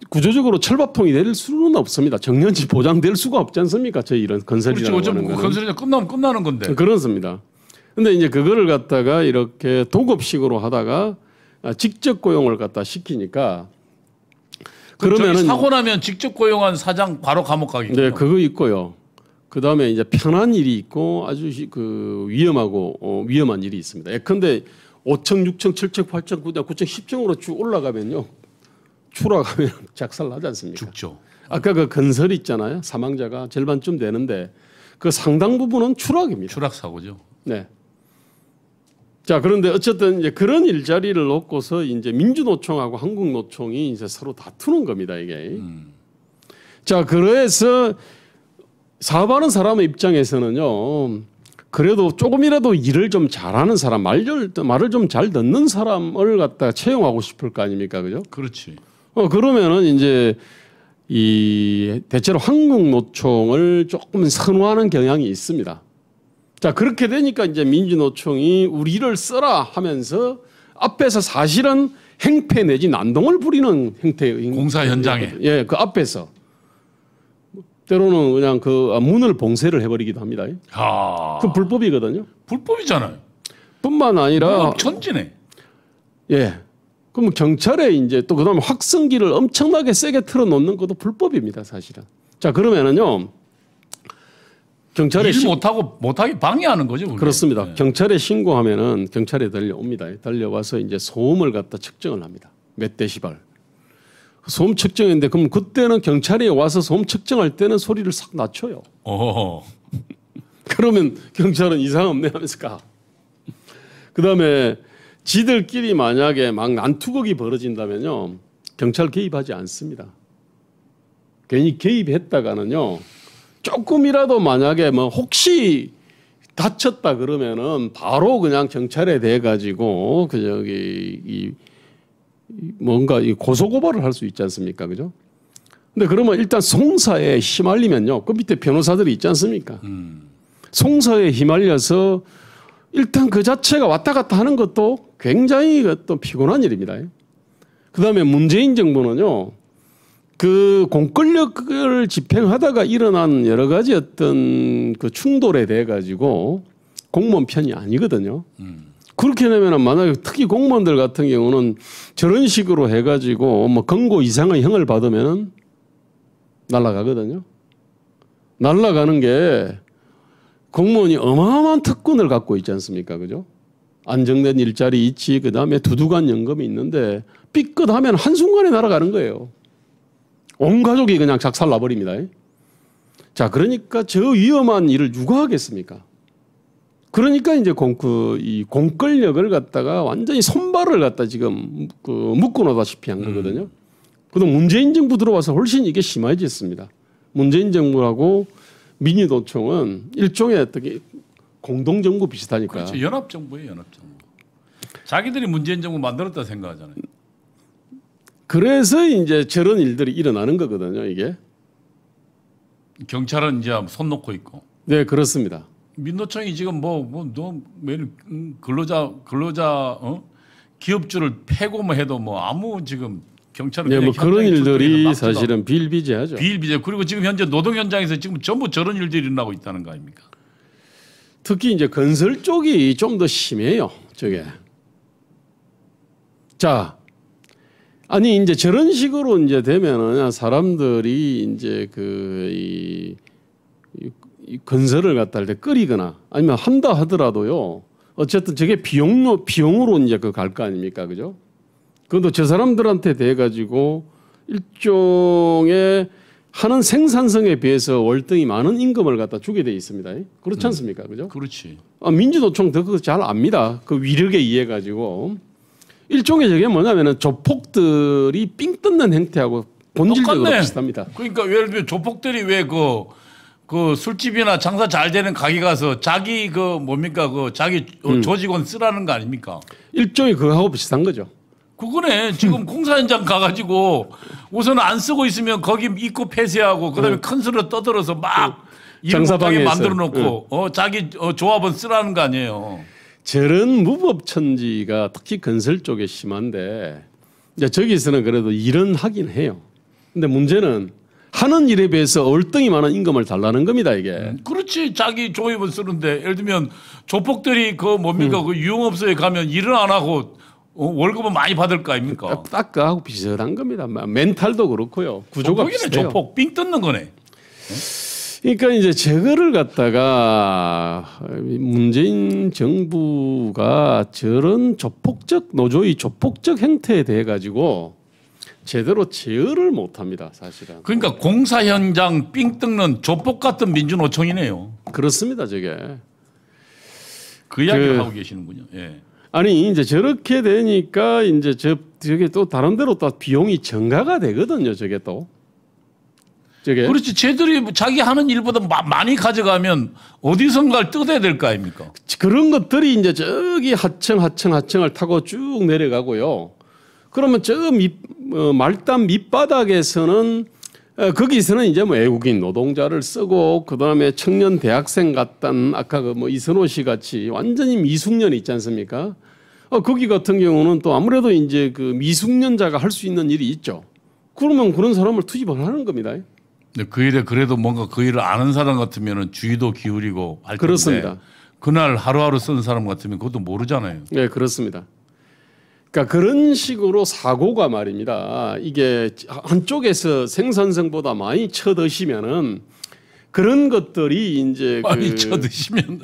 구조적으로 철밥통이 될 수는 없습니다. 정년치 보장될 수가 없지 않습니까? 저희 이런 건설이라고 하는 거는. 건설이 끝나면 끝나는 건데. 그렇습니다. 근데 이제 그거를 갖다가 이렇게 도급식으로 하다가 직접 고용을 갖다 시키니까 그러면은 사고 나면 직접 고용한 사장 바로 감옥 가겠죠. 네, 그거 있고요. 그 다음에 이제 편한 일이 있고 아주 그 위험하고 위험한 일이 있습니다. 예컨대 5층, 6층, 7층, 8층, 9층, 9층, 10층으로 쭉 올라가면요. 추락하면 작살나지 않습니까? 죽죠. 아까 그 건설 있잖아요. 사망자가 절반쯤 되는데 그 상당 부분은 추락입니다. 추락 사고죠. 네. 자, 그런데 어쨌든 이제 그런 일자리를 놓고서 이제 민주노총하고 한국노총이 이제 서로 다투는 겁니다, 이게. 자, 그래서 사업하는 사람의 입장에서는요, 그래도 조금이라도 일을 좀 잘하는 사람, 말을 좀 잘 듣는 사람을 갖다가 채용하고 싶을 거 아닙니까, 그죠? 그렇지. 그러면은 이제 대체로 한국노총을 조금 선호하는 경향이 있습니다. 자, 그렇게 되니까 이제 민주노총이 우리를 써라 하면서 앞에서 사실은 행패 내지 난동을 부리는 형태. 공사 현장에. 예, 그 앞에서. 때로는 그냥 그 문을 봉쇄를 해버리기도 합니다. 그 불법이거든요. 불법이잖아요. 뿐만 아니라. 천지네. 예. 그럼 경찰에 이제 또 그다음에 확성기를 엄청나게 세게 틀어놓는 것도 불법입니다, 사실은. 자, 그러면은요. 경찰에 일 못하게 방해하는 거죠. 그게. 그렇습니다. 네. 경찰에 신고하면은 경찰에 달려옵니다. 달려와서 이제 소음을 갖다 측정을 합니다. 몇 데시벨. 소음 측정인데 그럼 그때는 경찰이 와서 소음 측정할 때는 소리를 싹 낮춰요. 그러면 경찰은 이상 없네 하면서 가. 그다음에 지들끼리 만약에 막 난투극이 벌어진다면요. 경찰 개입하지 않습니다. 괜히 개입했다가는요. 조금이라도 만약에 뭐 혹시 다쳤다 그러면은 바로 그냥 경찰에 대해 가지고 그 저기 뭔가 이 고소고발을 할 수 있지 않습니까, 그죠? 근데 그러면 일단 송사에 휘말리면요, 그 밑에 변호사들이 있지 않습니까? 송사에 휘말려서 일단 그 자체가 왔다 갔다 하는 것도 굉장히 또 피곤한 일입니다. 그 다음에 문재인 정부는요. 그 공권력을 집행하다가 일어난 여러 가지 어떤 그 충돌에 대해 가지고 공무원 편이 아니거든요. 그렇게 되면 만약에 특히 공무원들 같은 경우는 저런 식으로 해가지고 뭐 경고 이상의 형을 받으면 날아가거든요. 날아가는 게 공무원이 어마어마한 특권을 갖고 있지 않습니까, 그죠? 안정된 일자리 있지, 그 다음에 두둑한 연금이 있는데 삐끗하면 한순간에 날아가는 거예요. 온 가족이 그냥 작살 나버립니다. 자, 그러니까 저 위험한 일을 누가 하겠습니까? 그러니까 이제 이 공권력을 갖다가 완전히 손발을 갖다 지금 묶어 놓다시피 한 거거든요. 그래도 문재인 정부 들어와서 훨씬 이게 심해졌습니다. 문재인 정부하고 민주노총은 일종의 어떻게 공동정부 비슷하니까. 그렇죠. 연합정부예요, 연합정부. 자기들이 문재인 정부 만들었다 생각하잖아요. 그래서 이제 저런 일들이 일어나는 거거든요, 이게. 경찰은 이제 손 놓고 있고. 네, 그렇습니다. 민노총이 지금 너 매일 근로자 기업주를 패고 뭐 해도 뭐 아무 지금 경찰은 네, 뭐 그런 일들이 사실은 비일비재하죠. 비일비재. 그리고 지금 현재 노동 현장에서 지금 전부 저런 일들이 일어나고 있다는 거 아닙니까? 특히 이제 건설 쪽이 좀 더 심해요, 저게. 자, 아니 이제 저런 식으로 이제 되면은 사람들이 이제 이 건설을 갖다 할 때 끓이거나 아니면 한다 하더라도요. 어쨌든 저게 비용으로 이제 갈 거 아닙니까, 그죠? 그것도 저 사람들한테 대해 가지고 일종의 하는 생산성에 비해서 월등히 많은 임금을 갖다 주게 돼 있습니다. 그렇지 않습니까, 그죠? 그렇지. 민주노총도 그거 잘 압니다. 그 위력에 의해 가지고 일종의 저게 뭐냐면은 조폭들이 삥 뜯는 행태하고 본질적으로 똑같네. 비슷합니다. 그러니까 예를 들면 조폭들이 왜 그 술집이나 장사 잘 되는 가게 가서 자기 자기 조직원 쓰라는 거 아닙니까? 일종의 그거하고 비슷한 거죠. 그거네. 지금 공사 현장 가가지고 우선 안 쓰고 있으면 거기 입구 폐쇄하고 그다음에 큰 소리로 떠들어서 막 장사방에 만들어 놓고 자기 조합은 쓰라는 거 아니에요. 저런 무법천지가 특히 건설 쪽에 심한데 이제 저기서는 그래도 일은 하긴 해요. 근데 문제는 하는 일에 비해서 얼등이 많은 임금을 달라는 겁니다, 이게. 그렇지. 자기 조합은 쓰는데 예를 들면 조폭들이 그 유흥업소에 가면 일을 안 하고 월급은 많이 받을 거 아닙니까? 딱 그하고 비슷한 겁니다. 멘탈도 그렇고요. 구조가 조폭이네, 비슷해요. 조폭. 삥 뜯는 거네. 그러니까 이제 저거를 갖다가 문재인 정부가 저런 조폭적 노조의 조폭적 행태에 대해 가지고 제대로 제어를 못합니다, 사실은. 그러니까 공사 현장 삥 뜯는 조폭 같은 민주노총이네요. 그렇습니다, 저게. 그 이야기를 하고 계시는군요. 예. 아니 이제 저렇게 되니까 이제 저게 또 다른 데로 또 비용이 증가가 되거든요, 저게 또. 저게. 그렇지. 쟤들이 자기 하는 일보다 많이 가져가면 어디선가를 뜯어야 될 거 아닙니까? 그런 것들이 이제 저기 하층을 타고 쭉 내려가고요. 그러면 저 말단 밑바닥에서는 거기서는 이제 뭐 외국인 노동자를 쓰고 그다음에 청년 대학생 같단 아까 그 뭐 이선호 씨 같이 완전히 미숙년이 있지 않습니까? 거기 같은 경우는 또 아무래도 이제 그 미숙년자가 할 수 있는 일이 있죠. 그러면 그런 사람을 투입을 하는 겁니다. 근데 그 일에 그래도 뭔가 그 일을 아는 사람 같으면은 주의도 기울이고 할 텐데 그렇습니다. 그날 하루하루 쓰는 사람 같으면 그것도 모르잖아요. 네, 그렇습니다. 그러니까 그런 식으로 사고가 말입니다. 이게 한쪽에서 생산성보다 많이 쳐드시면은 그런 것들이 이제 많이 쳐드시면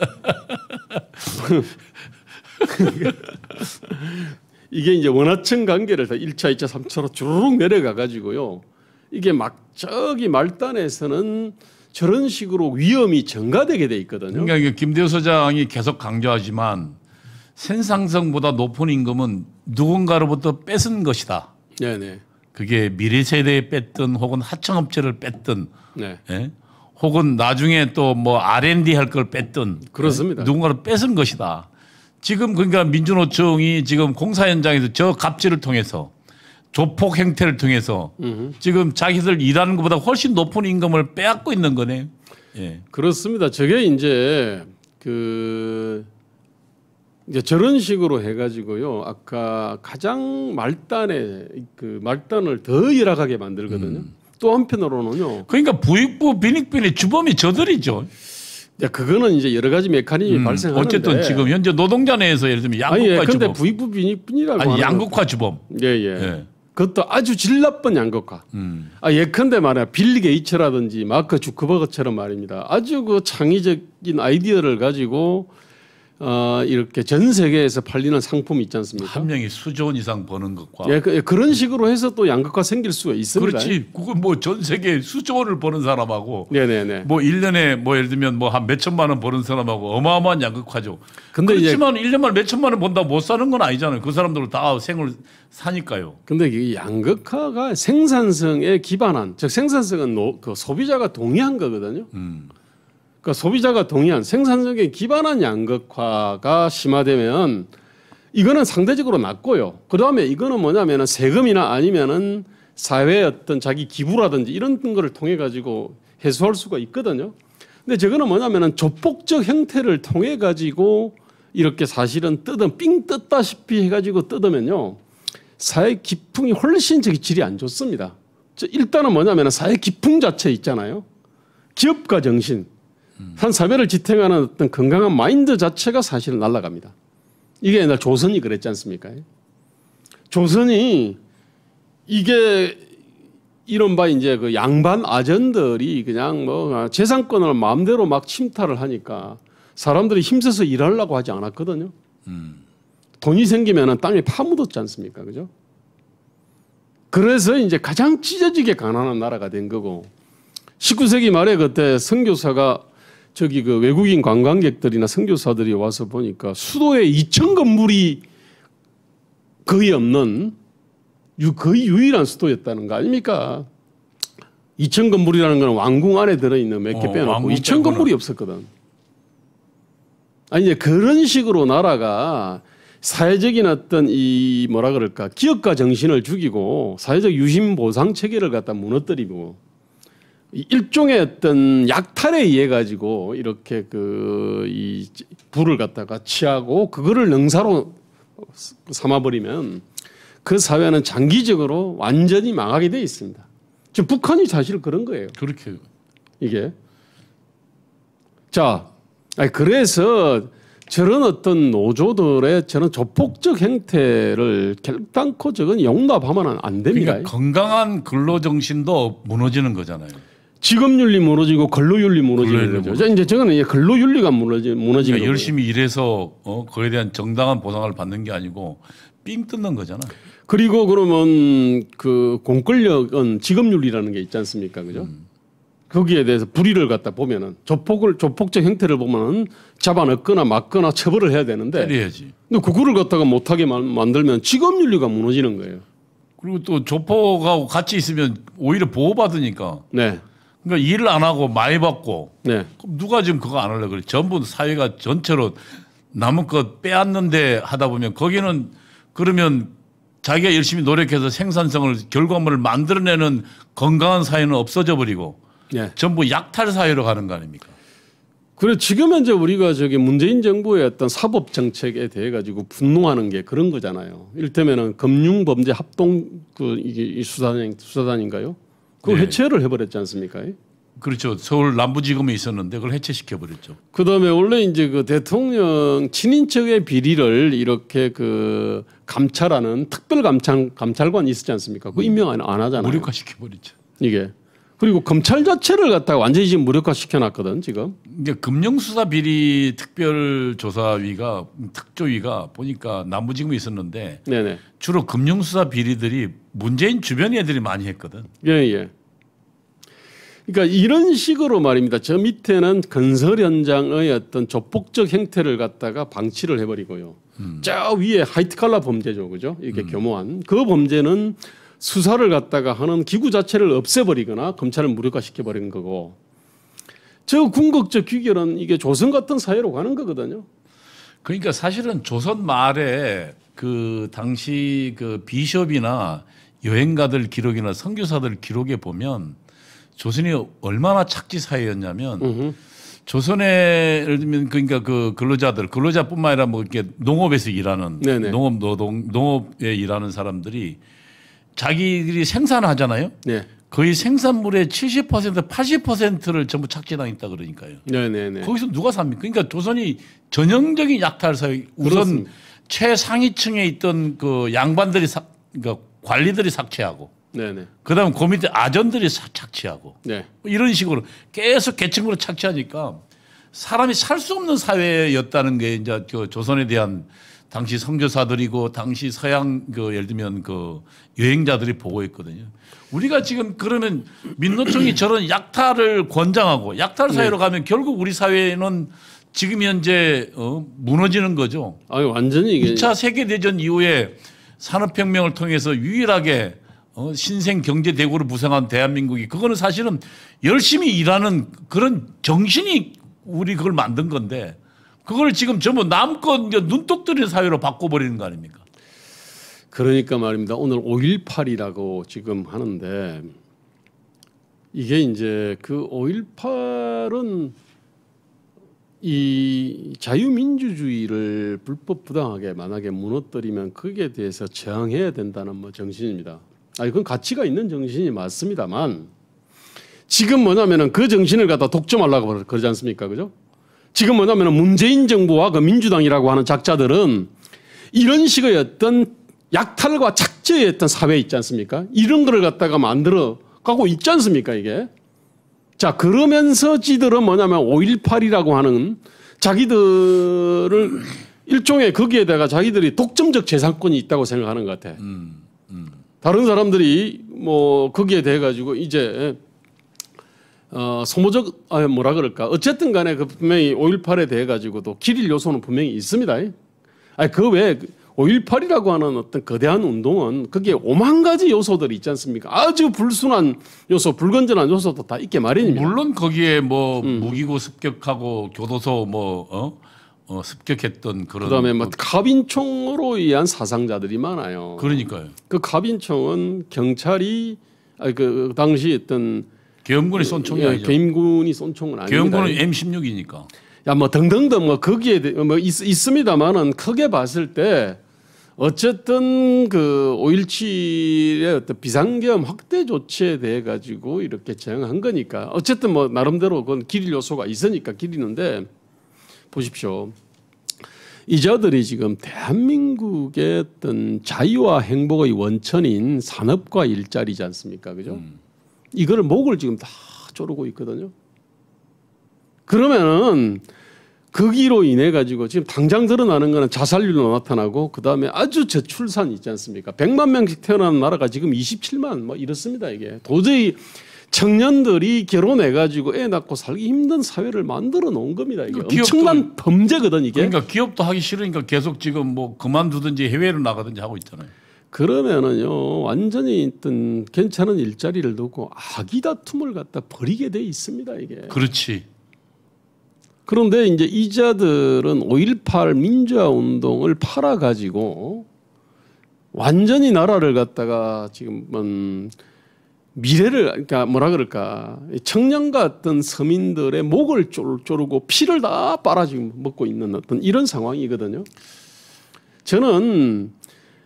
이게 이제 원하청 관계를 1차, 2차, 3차로 주르륵 내려가 가지고요. 이게 막 저기 말단에서는 저런 식으로 위험이 증가되게 돼 있거든요. 그러니까 이게 김대호 소장이 계속 강조하지만 생산성보다 높은 임금은 누군가로부터 뺏은 것이다. 네네. 그게 미래 세대에 뺐든 혹은 하청업체를 뺐든 네. 예? 혹은 나중에 또 뭐 R&D 할 걸 뺐든 그렇습니다. 예? 누군가로 뺏은 것이다. 지금 그러니까 민주노총이 지금 공사 현장에서 저 갑질을 통해서 조폭 행태를 통해서 지금 자기들 일하는 것보다 훨씬 높은 임금을 빼앗고 있는 거네. 예. 그렇습니다. 저게 이제 이제 저런 식으로 해가지고요. 아까 가장 말단에 그 말단을 더 열악하게 만들거든요. 또 한편으로는요. 그러니까 부익부 빈익빈의 주범이 저들이죠. 그거는 이제 여러 가지 메커니즘이 발생하는데 어쨌든 지금 현재 노동자 내에서 예를 들면 양극화 아니, 근데 주범. 부익부 빈익빈이라고 아니 하는 양극화 주범. 예. 그것도 아주 질 나쁜 양극화. 예컨대 말이야 빌 게이츠라든지 마크 주커버그처럼 말입니다. 아주 그 창의적인 아이디어를 가지고 이렇게 전 세계에서 팔리는 상품이 있지 않습니까? 한 명이 수조 원 이상 버는 것과. 예, 그런 식으로 해서 또 양극화 생길 수가 있습니다. 그렇지. 그건 뭐 전 세계 수조 원을 버는 사람하고 네네네. 뭐 1년에 뭐 예를 들면 뭐 한 몇천만 원 버는 사람하고 어마어마한 양극화죠. 근데 그렇지만 1년만 몇천만 원 번다고 못 사는 건 아니잖아요. 그 사람들은 다 생을 사니까요. 근데 이 양극화가 생산성에 기반한, 즉 생산성은 그 소비자가 동의한 거거든요. 그러니까 소비자가 동의한 생산성에 기반한 양극화가 심화되면 이거는 상대적으로 낮고요. 그다음에 이거는 뭐냐면은 세금이나 아니면은 사회의 어떤 자기 기부라든지 이런 거를 통해 가지고 해소할 수가 있거든요. 근데 저거는 뭐냐면은 조폭적 형태를 통해 가지고 이렇게 사실은 삥 뜯다시피 해가지고 뜯으면요 사회 기풍이 훨씬 저기 질이 안 좋습니다. 일단은 뭐냐면은 사회 기풍 자체 있잖아요. 기업가 정신. 한 사회를 지탱하는 어떤 건강한 마인드 자체가 사실은 날아갑니다. 이게 옛날 조선이 그랬지 않습니까? 조선이 이게 이른바 이제 그 양반 아전들이 그냥 뭐 재산권을 마음대로 막 침탈을 하니까 사람들이 힘써서 일하려고 하지 않았거든요. 돈이 생기면은 땅에 파묻었지 않습니까? 그죠? 그래서 이제 가장 찢어지게 가난한 나라가 된 거고 19세기 말에 그때 선교사가 저기 그 외국인 관광객들이나 선교사들이 와서 보니까 수도에 2천 건물이 거의 없는 거의 유일한 수도였다는 거 아닙니까? 2천 건물이라는 건 왕궁 안에 들어있는 몇 개 빼놓고 2천 건물이 없었거든. 아니 이제 그런 식으로 나라가 사회적인 어떤 이 뭐라 그럴까 기업가 정신을 죽이고 사회적 유신 보상 체계를 갖다 무너뜨리고 일종의 어떤 약탈에 의해 가지고 이렇게 이 부를 갖다가 취하고 그거를 능사로 삼아버리면 그 사회는 장기적으로 완전히 망하게 돼 있습니다. 지금 북한이 사실 그런 거예요. 그렇게 이게 자, 그래서 저런 어떤 노조들의 저런 조폭적 행태를 결단코 저건 용납하면 안 됩니다. 그러니까 건강한 근로 정신도 무너지는 거잖아요. 직업윤리 무너지고 근로윤리 무너지는 거죠. 이제 저거는 이제 근로윤리가 무너지는 그러니까 거예요. 열심히 일해서 그에 대한 정당한 보상을 받는 게 아니고 삥 뜯는 거잖아. 그리고 그러면 그 공권력은 직업윤리라는 게 있지 않습니까, 그죠? 거기에 대해서 불의를 갖다 보면은 조폭적 행태를 보면은 잡아넣거나 막거나 처벌을 해야 되는데, 때려야지. 근데 그거를 갖다가 못하게 만들면 직업윤리가 무너지는 거예요. 그리고 또 조폭하고 같이 있으면 오히려 보호받으니까. 네, 그러니까 일을 안 하고 많이 받고. 네, 그럼 누가 지금 그거 안 하려고 그래? 전부 사회가 전체로 남은 것 빼앗는데 하다 보면 거기는 그러면 자기가 열심히 노력해서 생산성을 결과물을 만들어내는 건강한 사회는 없어져 버리고 네. 전부 약탈 사회로 가는 거 아닙니까? 그래 지금 현재 우리가 저기 문재인 정부의 어떤 사법 정책에 대해 가지고 분노하는 게 그런 거잖아요. 이를테면은 금융범죄 합동 이게 이 수사단인가요? 그걸 네. 해체를 해버렸지 않습니까? 그렇죠. 서울 남부지검에 있었는데 그걸 해체시켜 버렸죠. 그다음에 원래 이제 그 대통령 친인척의 비리를 이렇게 그 감찰하는 특별 감찰관이 있었지 않습니까? 그 임명 안 하잖아요. 무력화시켜 버렸죠. 이게 그리고 검찰 자체를 갖다가 완전히 지금 무력화시켜 놨거든 지금. 이게 금융수사 비리 특별조사위가 특조위가 보니까 남부지검에 있었는데 네네. 주로 금융수사 비리들이 문재인 주변 애들이 많이 했거든. 예. 그러니까 이런 식으로 말입니다. 저 밑에는 건설 현장의 어떤 조폭적 행태를 갖다가 방치를 해버리고요. 저 위에 화이트칼라 범죄죠, 그죠? 이렇게 교모한 그 범죄는 수사를 갖다가 하는 기구 자체를 없애버리거나 검찰을 무력화시켜 버리는 거고, 저 궁극적 귀결은 이게 조선 같은 사회로 가는 거거든요. 그러니까 사실은 조선 말에 그 당시 그 비숍이나 여행가들 기록이나 선교사들 기록에 보면 조선이 얼마나 착지 사회였냐면 조선에 예를 들면 그러니까 그 근로자뿐만 아니라 뭐 이렇게 농업에서 일하는 네네. 농업에 일하는 사람들이 자기들이 생산하잖아요. 네. 거의 생산물의 70% 80%를 전부 착지당했다 그러니까요. 네네네. 거기서 누가 삽니까? 그러니까 조선이 전형적인 약탈 사회. 우선 그렇습니다. 최상위층에 있던 그 양반들이 그러니까 관리들이 삭취하고, 네네. 그다음 그 밑에 아전들이 착취하고, 네. 이런 식으로 계속 계층으로 착취하니까 사람이 살 수 없는 사회였다는 게 이제 그 조선에 대한 당시 선교사들이고 당시 서양 그 예를 들면 그 여행자들이 보고했거든요. 우리가 지금 그러면 민노총이 저런 약탈을 권장하고 약탈 사회로 가면 결국 우리 사회는 지금 현재 무너지는 거죠. 아유 완전히 이게 2차 세계대전 이후에 산업혁명을 통해서 유일하게 신생 경제 대국으로 부상한 대한민국이, 그거는 사실은 열심히 일하는 그런 정신이 우리 그걸 만든 건데, 그걸 지금 전부 남껏 눈독 들인 사회로 바꿔버리는 거 아닙니까? 그러니까 말입니다. 오늘 5.18이라고 지금 하는데 이게 이제 그 5.18은 이 자유민주주의를 불법 부당하게 만약에 무너뜨리면 거기에 대해서 저항해야 된다는 뭐 정신입니다. 그건 가치가 있는 정신이 맞습니다만, 지금 뭐냐면은 그 정신을 갖다 독점하려고 그러지 않습니까, 그죠? 지금 뭐냐면은 문재인 정부와 그 민주당이라고 하는 작자들은 이런 식의 어떤 약탈과 착취의 어떤 사회 있지 않습니까? 이런 거를 갖다가 만들어 가고 있지 않습니까, 이게? 자, 그러면서 지들은 뭐냐면 5.18이라고 하는 자기들을 일종의 거기에다가 자기들이 독점적 재산권이 있다고 생각하는 것 같아. 다른 사람들이 뭐 거기에 대해 가지고 이제 소모적 뭐라 그럴까, 어쨌든 간에 그 분명히 5.18에 대해 가지고도 길일 요소는 분명히 있습니다. 그 외에 5.18이라고 하는 어떤 거대한 운동은 거기에 5만 가지 요소들이 있지 않습니까? 아주 불순한 요소, 불건전한 요소도 다 있게 마련입니다. 물론 거기에 뭐 무기고 습격하고 교도소 습격했던 그런, 그다음에 뭐 갑인총으로 의한 사상자들이 많아요. 그러니까요. 그 갑인총은 경찰이 그 당시 어떤 계엄군이 쏜 총이 아니죠. 계엄군이 쏜 총은 아닙니다. 계엄군은 M16이니까. 뭐 등등등 뭐 거기에 뭐 있습니다만은 크게 봤을 때 어쨌든 그 5.17의 어떤 비상계엄 확대 조치에 대해 가지고 이렇게 제안한 거니까 어쨌든 뭐 나름대로 그건 길일 요소가 있으니까 길이는데, 보십시오. 이자들이 지금 대한민국의 어떤 자유와 행복의 원천인 산업과 일자리지 않습니까? 그죠? 이거를 목을 지금 다 조르고 있거든요. 그러면은 거기로 인해 가지고 지금 당장 드러나는 거는 자살률로 나타나고 그다음에 아주 저출산 있지 않습니까? 100만 명씩 태어나는 나라가 지금 27만 뭐 이렇습니다. 이게 도저히 청년들이 결혼해 가지고 애 낳고 살기 힘든 사회를 만들어 놓은 겁니다. 이게 엄청난 범죄거든 이게. 그러니까 기업도 하기 싫으니까 계속 지금 뭐 그만두든지 해외로 나가든지 하고 있잖아요. 그러면은요 완전히 있던 괜찮은 일자리를 두고 아기 다툼을 갖다 벌이게 돼 있습니다. 이게. 그렇지. 그런데 이제 이자들은 5.18 민주화 운동을 팔아 가지고 완전히 나라를 갖다가 지금은 미래를 그러니까 뭐라 그럴까 청년과 어떤 서민들의 목을 조르고 피를 다 빨아 지금 먹고 있는 어떤 이런 상황이거든요. 저는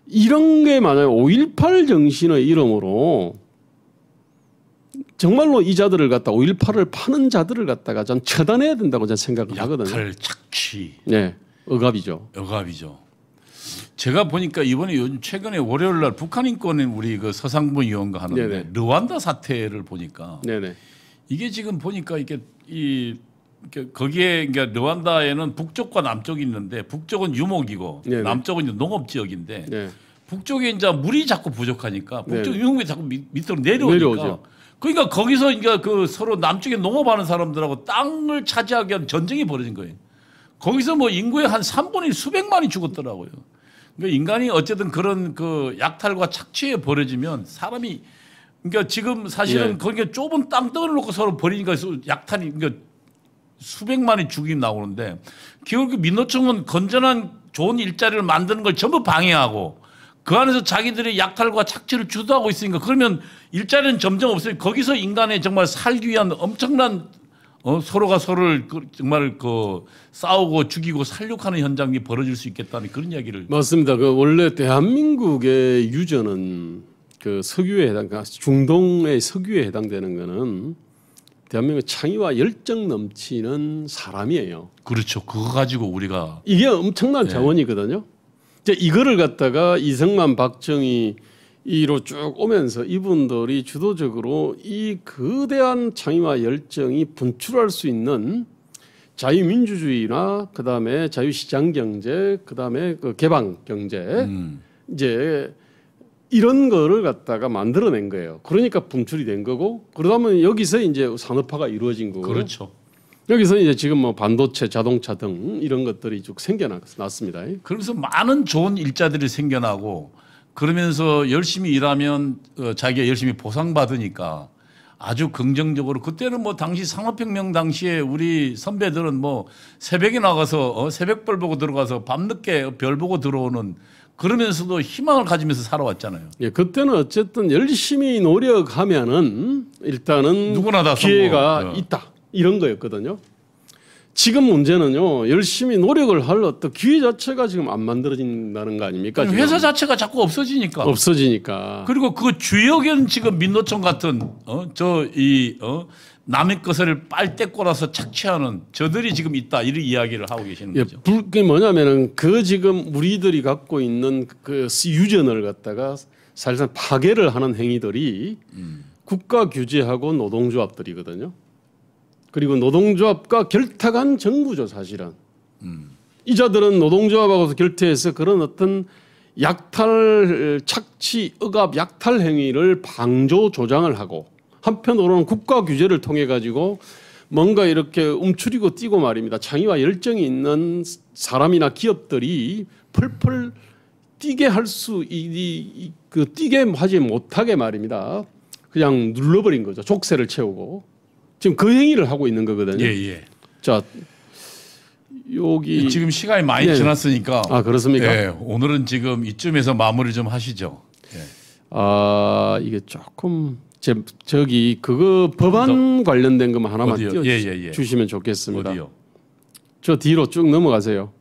이런 게 만약에 5.18 정신의 이름으로 정말로 이자들을 갖다 5.18을 파는 자들을 갖다가 전 처단해야 된다고 저는 생각을 하거든요. 약탈 착취. 네, 억압이죠. 억압이죠. 제가 보니까 이번에 요즘 최근에 월요일 날 북한 인권인 우리 그 서상분 의원과 하는데 네네. 르완다 사태를 보니까 네네. 이게 지금 보니까 이게 거기에 그러니까 르완다에는 북쪽과 남쪽이 있는데 북쪽은 유목이고 네네. 남쪽은 이제 농업 지역인데 네. 북쪽에 이제 물이 자꾸 부족하니까 북쪽 네네. 유목이 자꾸 밑으로 내려오니까 내려오죠. 그러니까 거기서 이제 그 서로 남쪽에 농업하는 사람들하고 땅을 차지하기 위한 전쟁이 벌어진 거예요. 거기서 뭐 인구의 한 3분의 1 수백만이 죽었더라고요. 그러니까 인간이 어쨌든 그런 그 약탈과 착취에 벌어지면 사람이 그러니까 지금 사실은 예. 거기에 좁은 땅덩어리를 놓고 서로 버리니까 약탈이 그러니까 수백만이 죽이 나오는데 결국 민노총은 건전한 좋은 일자리를 만드는 걸 전부 방해하고 그 안에서 자기들이 약탈과 착취를 주도하고 있으니까 그러면 일자리는 점점 없어요. 거기서 인간의 정말 살기 위한 엄청난 서로가 서로를 정말 그 싸우고 죽이고 살육하는 현장이 벌어질 수 있겠다는 그런 이야기를. 맞습니다. 그 원래 대한민국의 유전은 그 석유에 해당, 중동의 석유에 해당되는 거는 대한민국 창의와 열정 넘치는 사람이에요. 그렇죠. 그거 가지고 우리가 이게 엄청난 자원이거든요. 이제 이거를 갖다가 이승만, 박정희 이로 쭉 오면서 이분들이 주도적으로 이 거대한 창의와 열정이 분출할 수 있는 자유민주주의나 그다음에 자유시장 경제, 그다음에 그 개방 경제 이제 이런 거를 갖다가 만들어낸 거예요. 그러니까 분출이 된 거고 그러면 여기서 이제 산업화가 이루어진 거고. 그렇죠. 여기서 이제 지금 뭐 반도체, 자동차 등 이런 것들이 쭉 생겨났습니다. 그러면서 많은 좋은 일자들이 생겨나고 그러면서 열심히 일하면 자기가 열심히 보상받으니까 아주 긍정적으로 그때는 뭐 당시 산업혁명 당시에 우리 선배들은 뭐 새벽에 나가서 새벽별 보고 들어가서 밤늦게 별 보고 들어오는 그러면서도 희망을 가지면서 살아왔잖아요. 예, 그때는 어쨌든 열심히 노력하면은 일단은 누구나 다 기회가 있다 이런 거였거든요. 지금 문제는요 열심히 노력을 할 어떤 기회 자체가 지금 안 만들어진다는 거 아닙니까? 지금? 회사 자체가 자꾸 없어지니까. 없어지니까. 그리고 그 주역은 지금 민노총 같은 남의 것을 빨대 꽂아서 착취하는 저들이 지금 있다 이런 이야기를 하고 계시는 예, 거죠. 그게 뭐냐면은 그 지금 우리들이 갖고 있는 그 유전을 갖다가 사실상 파괴를 하는 행위들이 국가 규제하고 노동조합들이거든요. 그리고 노동조합과 결탁한 정부죠, 사실은. 이자들은 노동조합하고 결태해서 그런 어떤 약탈, 착취, 억압, 약탈 행위를 방조, 조장을 하고 한편으로는 국가 규제를 통해 가지고 뭔가 이렇게 움츠리고 뛰고 말입니다. 창의와 열정이 있는 사람이나 기업들이 펄펄 뛰게 할 수, 뛰게 하지 못하게 말입니다. 그냥 눌러버린 거죠. 족쇄를 채우고. 지금 그 행위를 하고 있는 거거든요. 예. 자, 여기 지금 시간이 많이 네. 지났으니까. 아, 그렇습니까? 예, 오늘은 지금 이쯤에서 마무리 좀 하시죠. 예. 아, 이게 조금 저기 그거 법안 관련된 것만 하나만 어디요? 띄워 주시면 좋겠습니다. 어디요? 저 뒤로 쭉 넘어가세요.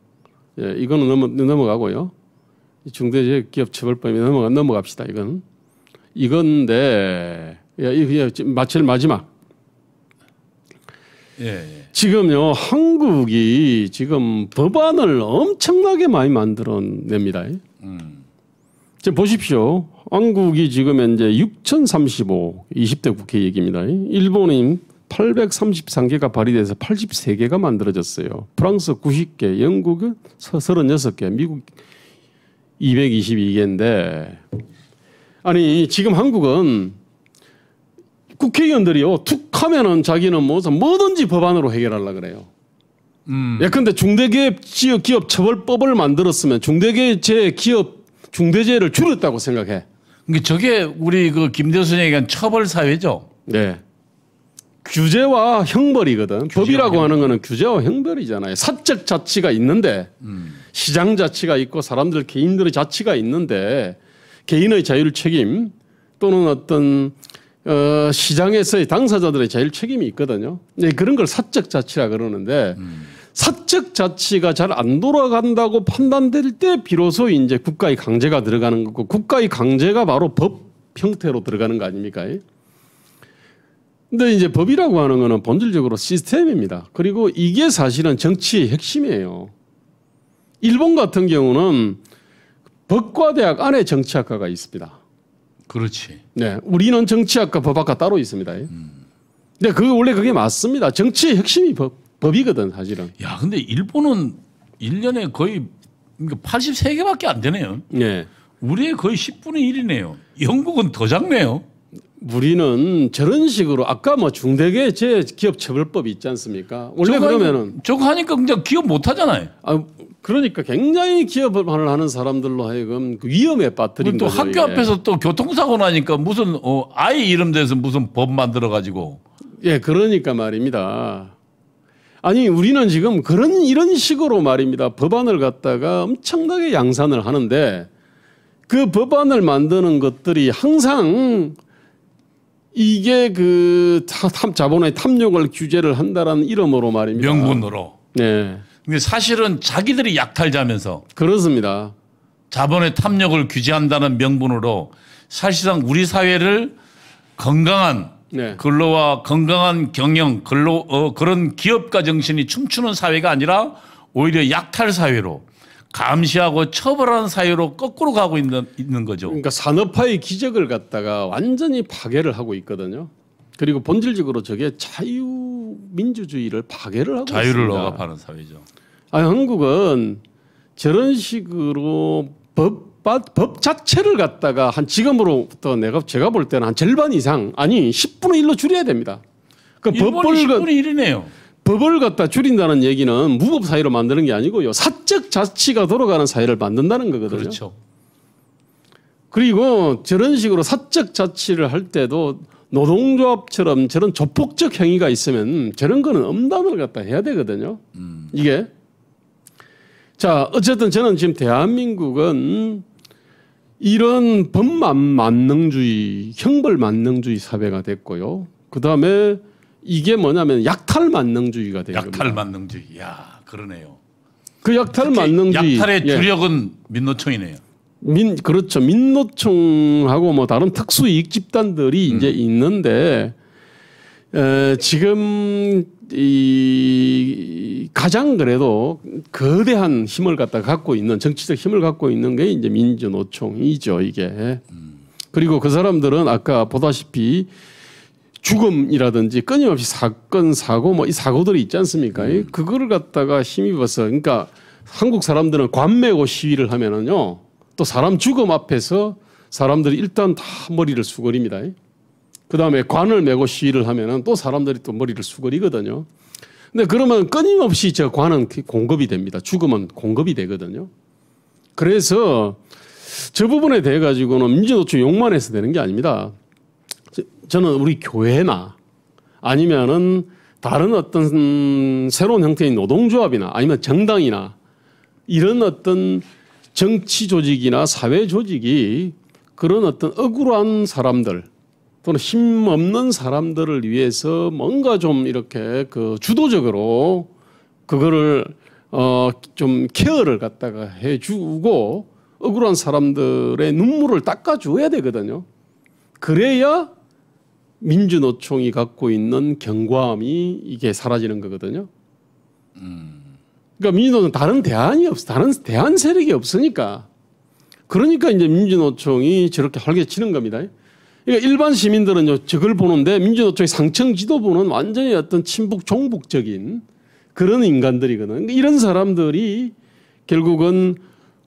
예, 이거는 넘어가고요. 중대기업처벌법에 넘어갑시다. 이건데, 야, 이게 마칠 마지막. 예. 지금요 한국이 지금 법안을 엄청나게 많이 만들어냅니다. 지금 보십시오. 한국이 지금 현재 6035 20대 국회 얘기입니다. 일본이 833개가 발의돼서 83개가 만들어졌어요. 프랑스 90개, 영국은 36개, 미국 222개인데 아니 지금 한국은 국회의원들이요 툭 하면은 자기는 뭐든지 법안으로 해결하려고 그래요. 예컨대 중대기업 처벌법을 만들었으면 중대재해를 줄였다고 생각해. 그러니까 저게 우리 그 김대호 선생이 얘기한 처벌 사회죠. 네. 규제와 형벌이거든. 법이라고 하는 거는 규제와 형벌이잖아요. 사적 자치가 있는데 시장 자치가 있고 사람들 개인들의 자치가 있는데 개인의 자율 책임 또는 어떤 시장에서의 당사자들의 자율 책임이 있거든요. 네, 그런 걸 사적 자치라 그러는데 사적 자치가 잘 안 돌아간다고 판단될 때 비로소 이제 국가의 강제가 들어가는 거고 국가의 강제가 바로 법 형태로 들어가는 거 아닙니까? 근데 이제 법이라고 하는 거는 본질적으로 시스템입니다. 그리고 이게 사실은 정치의 핵심이에요. 일본 같은 경우는 법과대학 안에 정치학과가 있습니다. 그렇지. 네, 우리는 정치학과 법학과 따로 있습니다. 근데 원래 그게 맞습니다. 정치의 핵심이 법이거든 사실은. 야, 근데 일본은 1년에 거의 83개밖에 안 되네요. 네. 우리의 거의 10분의 1이네요. 영국은 더 작네요. 우리는 저런 식으로 아까 중대기업 처벌법이 있지 않습니까? 원래 그러면은 저거 하니까 그냥 기업 못 하잖아요. 그러니까 굉장히 기업을 하는 사람들로 하여금 그 위험에 빠뜨린 또 거죠. 학교 이게. 앞에서 또 교통사고 나니까 무슨 아이 이름 대서 무슨 법 만들어 가지고. 예, 그러니까 말입니다. 아니 우리는 지금 이런 식으로 말입니다. 법안을 갖다가 엄청나게 양산을 하는데 그 법안을 만드는 것들이 항상 이게 자본의 탐욕을 규제를 한다라는 이름으로 말입니다. 명분으로. 네. 근데 사실은 자기들이 약탈자면서 그렇습니다. 자본의 탐욕을 규제한다는 명분으로 사실상 우리 사회를 건강한 네. 근로와 건강한 경영, 그런 기업가 정신이 춤추는 사회가 아니라 오히려 약탈 사회로 감시하고 처벌하는 사회로 거꾸로 가고 있는 거죠. 그러니까 산업화의 기적을 갖다가 완전히 파괴를 하고 있거든요. 그리고 본질적으로 저게 자유민주주의를 파괴를 하고 자유를 있습니다. 억압하는 사회죠. 한국은 저런 식으로 법 자체를 갖다가 지금으로부터 제가 볼 때는 한 절반 이상 아니 10분의 1로 줄여야 됩니다. 일본이 10분의 1이네요. 법을 갖다 줄인다는 얘기는 무법 사회로 만드는 게 아니고요. 사적 자치가 돌아가는 사회를 만든다는 거거든요. 그렇죠. 그리고 저런 식으로 사적 자치를 할 때도 노동조합처럼 저런 조폭적 행위가 있으면 저런 거는 엄단을 갖다 해야 되거든요. 이게. 자, 어쨌든 저는 지금 대한민국은 이런 법만능주의, 형벌만능주의 사회가 됐고요. 그다음에 이게 뭐냐면 약탈만능주의가 된 겁니다. 약탈만능주의. 야, 그러네요. 그 약탈만능주의. 약탈의 주력은 민노총이네요. 그렇죠. 민노총하고 다른 특수이익 집단들이 이제 있는데 지금 가장 그래도 거대한 힘을 갖고 있는 정치적 힘을 갖고 있는 게 이제 민주노총이죠, 이게. 그리고 그 사람들은 아까 보다시피 죽음이라든지 끊임없이 사건, 사고 이 사고들이 있지 않습니까? 그거를 갖다가 힘입어서 그러니까 한국 사람들은 관 메고 시위를 하면은요. 또 사람 죽음 앞에서 사람들이 일단 다 머리를 수그립니다. 그다음에 관을 메고 시위를 하면은 또 사람들이 또 머리를 수그리거든요. 근데 그러면 끊임없이 저 관은 공급이 됩니다. 죽음은 공급이 되거든요. 그래서 저 부분에 대해 가지고는 민주노총 욕만 해서 되는 게 아닙니다. 저는 우리 교회나 아니면은 다른 어떤 새로운 형태의 노동조합이나 아니면 정당이나 이런 어떤 정치 조직이나 사회 조직이 그런 어떤 억울한 사람들 또는 힘 없는 사람들을 위해서 뭔가 좀 이렇게 주도적으로 그거를 좀 케어를 갖다가 해주고 억울한 사람들의 눈물을 닦아줘야 되거든요. 그래야 민주노총이 갖고 있는 경과함이 이게 사라지는 거거든요. 그러니까 민주노총 다른 대안이 없어, 다른 대안 세력이 없으니까. 그러니까 이제 민주노총이 저렇게 활개치는 겁니다. 그러니까 일반 시민들은 저걸 보는데 민주노총의 상층 지도부는 완전히 어떤 친북 종북적인 그런 인간들이거든요. 그러니까 이런 사람들이 결국은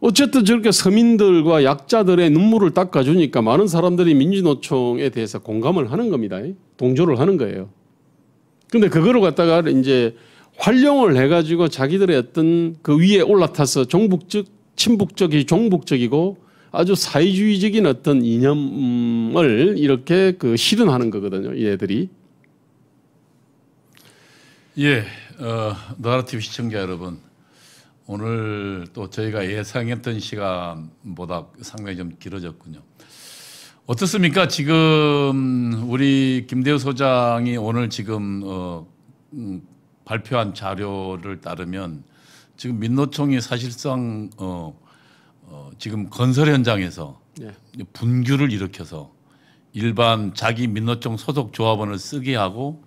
어쨌든 저렇게 서민들과 약자들의 눈물을 닦아주니까 많은 사람들이 민주노총에 대해서 공감을 하는 겁니다. 동조를 하는 거예요. 그런데 그거를 갖다가 이제 활용을 해가지고 자기들의 어떤 그 위에 올라타서 종북적, 친북적이 종북적이고 아주 사회주의적인 어떤 이념을 이렇게 그 실현하는 거거든요. 얘들이. 예, 너라TV 시청자 여러분, 오늘 또 저희가 예상했던 시간보다 상당히 좀 길어졌군요. 어떻습니까? 지금 우리 김대우 소장이 오늘 지금 발표한 자료를 따르면 지금 민노총이 사실상 지금 건설 현장에서 분규를 일으켜서 일반 자기 민노총 소속 조합원을 쓰게 하고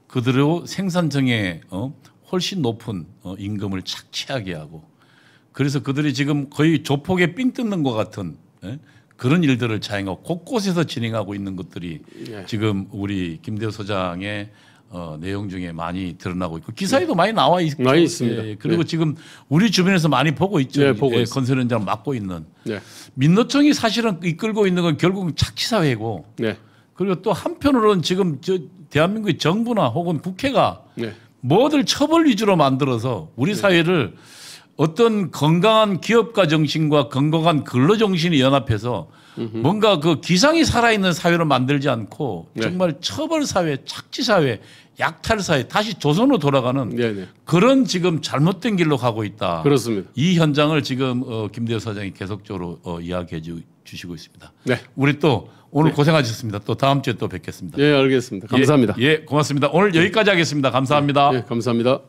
그대로 생산성에 훨씬 높은 임금을 착취하게 하고 그래서 그들이 지금 거의 조폭에 삥 뜯는 것 같은 그런 일들을 자행하고 곳곳에서 진행하고 있는 것들이 지금 우리 김대우 소장의 내용 중에 많이 드러나고 있고 기사에도 많이 나와 있고 많이 있습니다. 그리고 지금 우리 주변에서 많이 보고 있죠. 보고 건설 현장 맡고 있는 민노총이 사실은 이끌고 있는 건 결국은 착취사회고 그리고 또 한편으로는 지금 저 대한민국의 정부나 혹은 국회가 뭐들 처벌 위주로 만들어서 우리 사회를 어떤 건강한 기업가 정신과 건강한 근로 정신이 연합해서 뭔가 그 기상이 살아있는 사회로 만들지 않고 정말 처벌 사회, 착취 사회, 약탈 사회, 다시 조선으로 돌아가는 그런 지금 잘못된 길로 가고 있다. 그렇습니다. 이 현장을 지금 김대우 사장이 계속적으로 이야기해 주시고 있습니다. 우리 또 오늘 고생하셨습니다. 또 다음 주에 또 뵙겠습니다. 알겠습니다. 감사합니다. 고맙습니다. 오늘 여기까지 하겠습니다. 감사합니다. 감사합니다.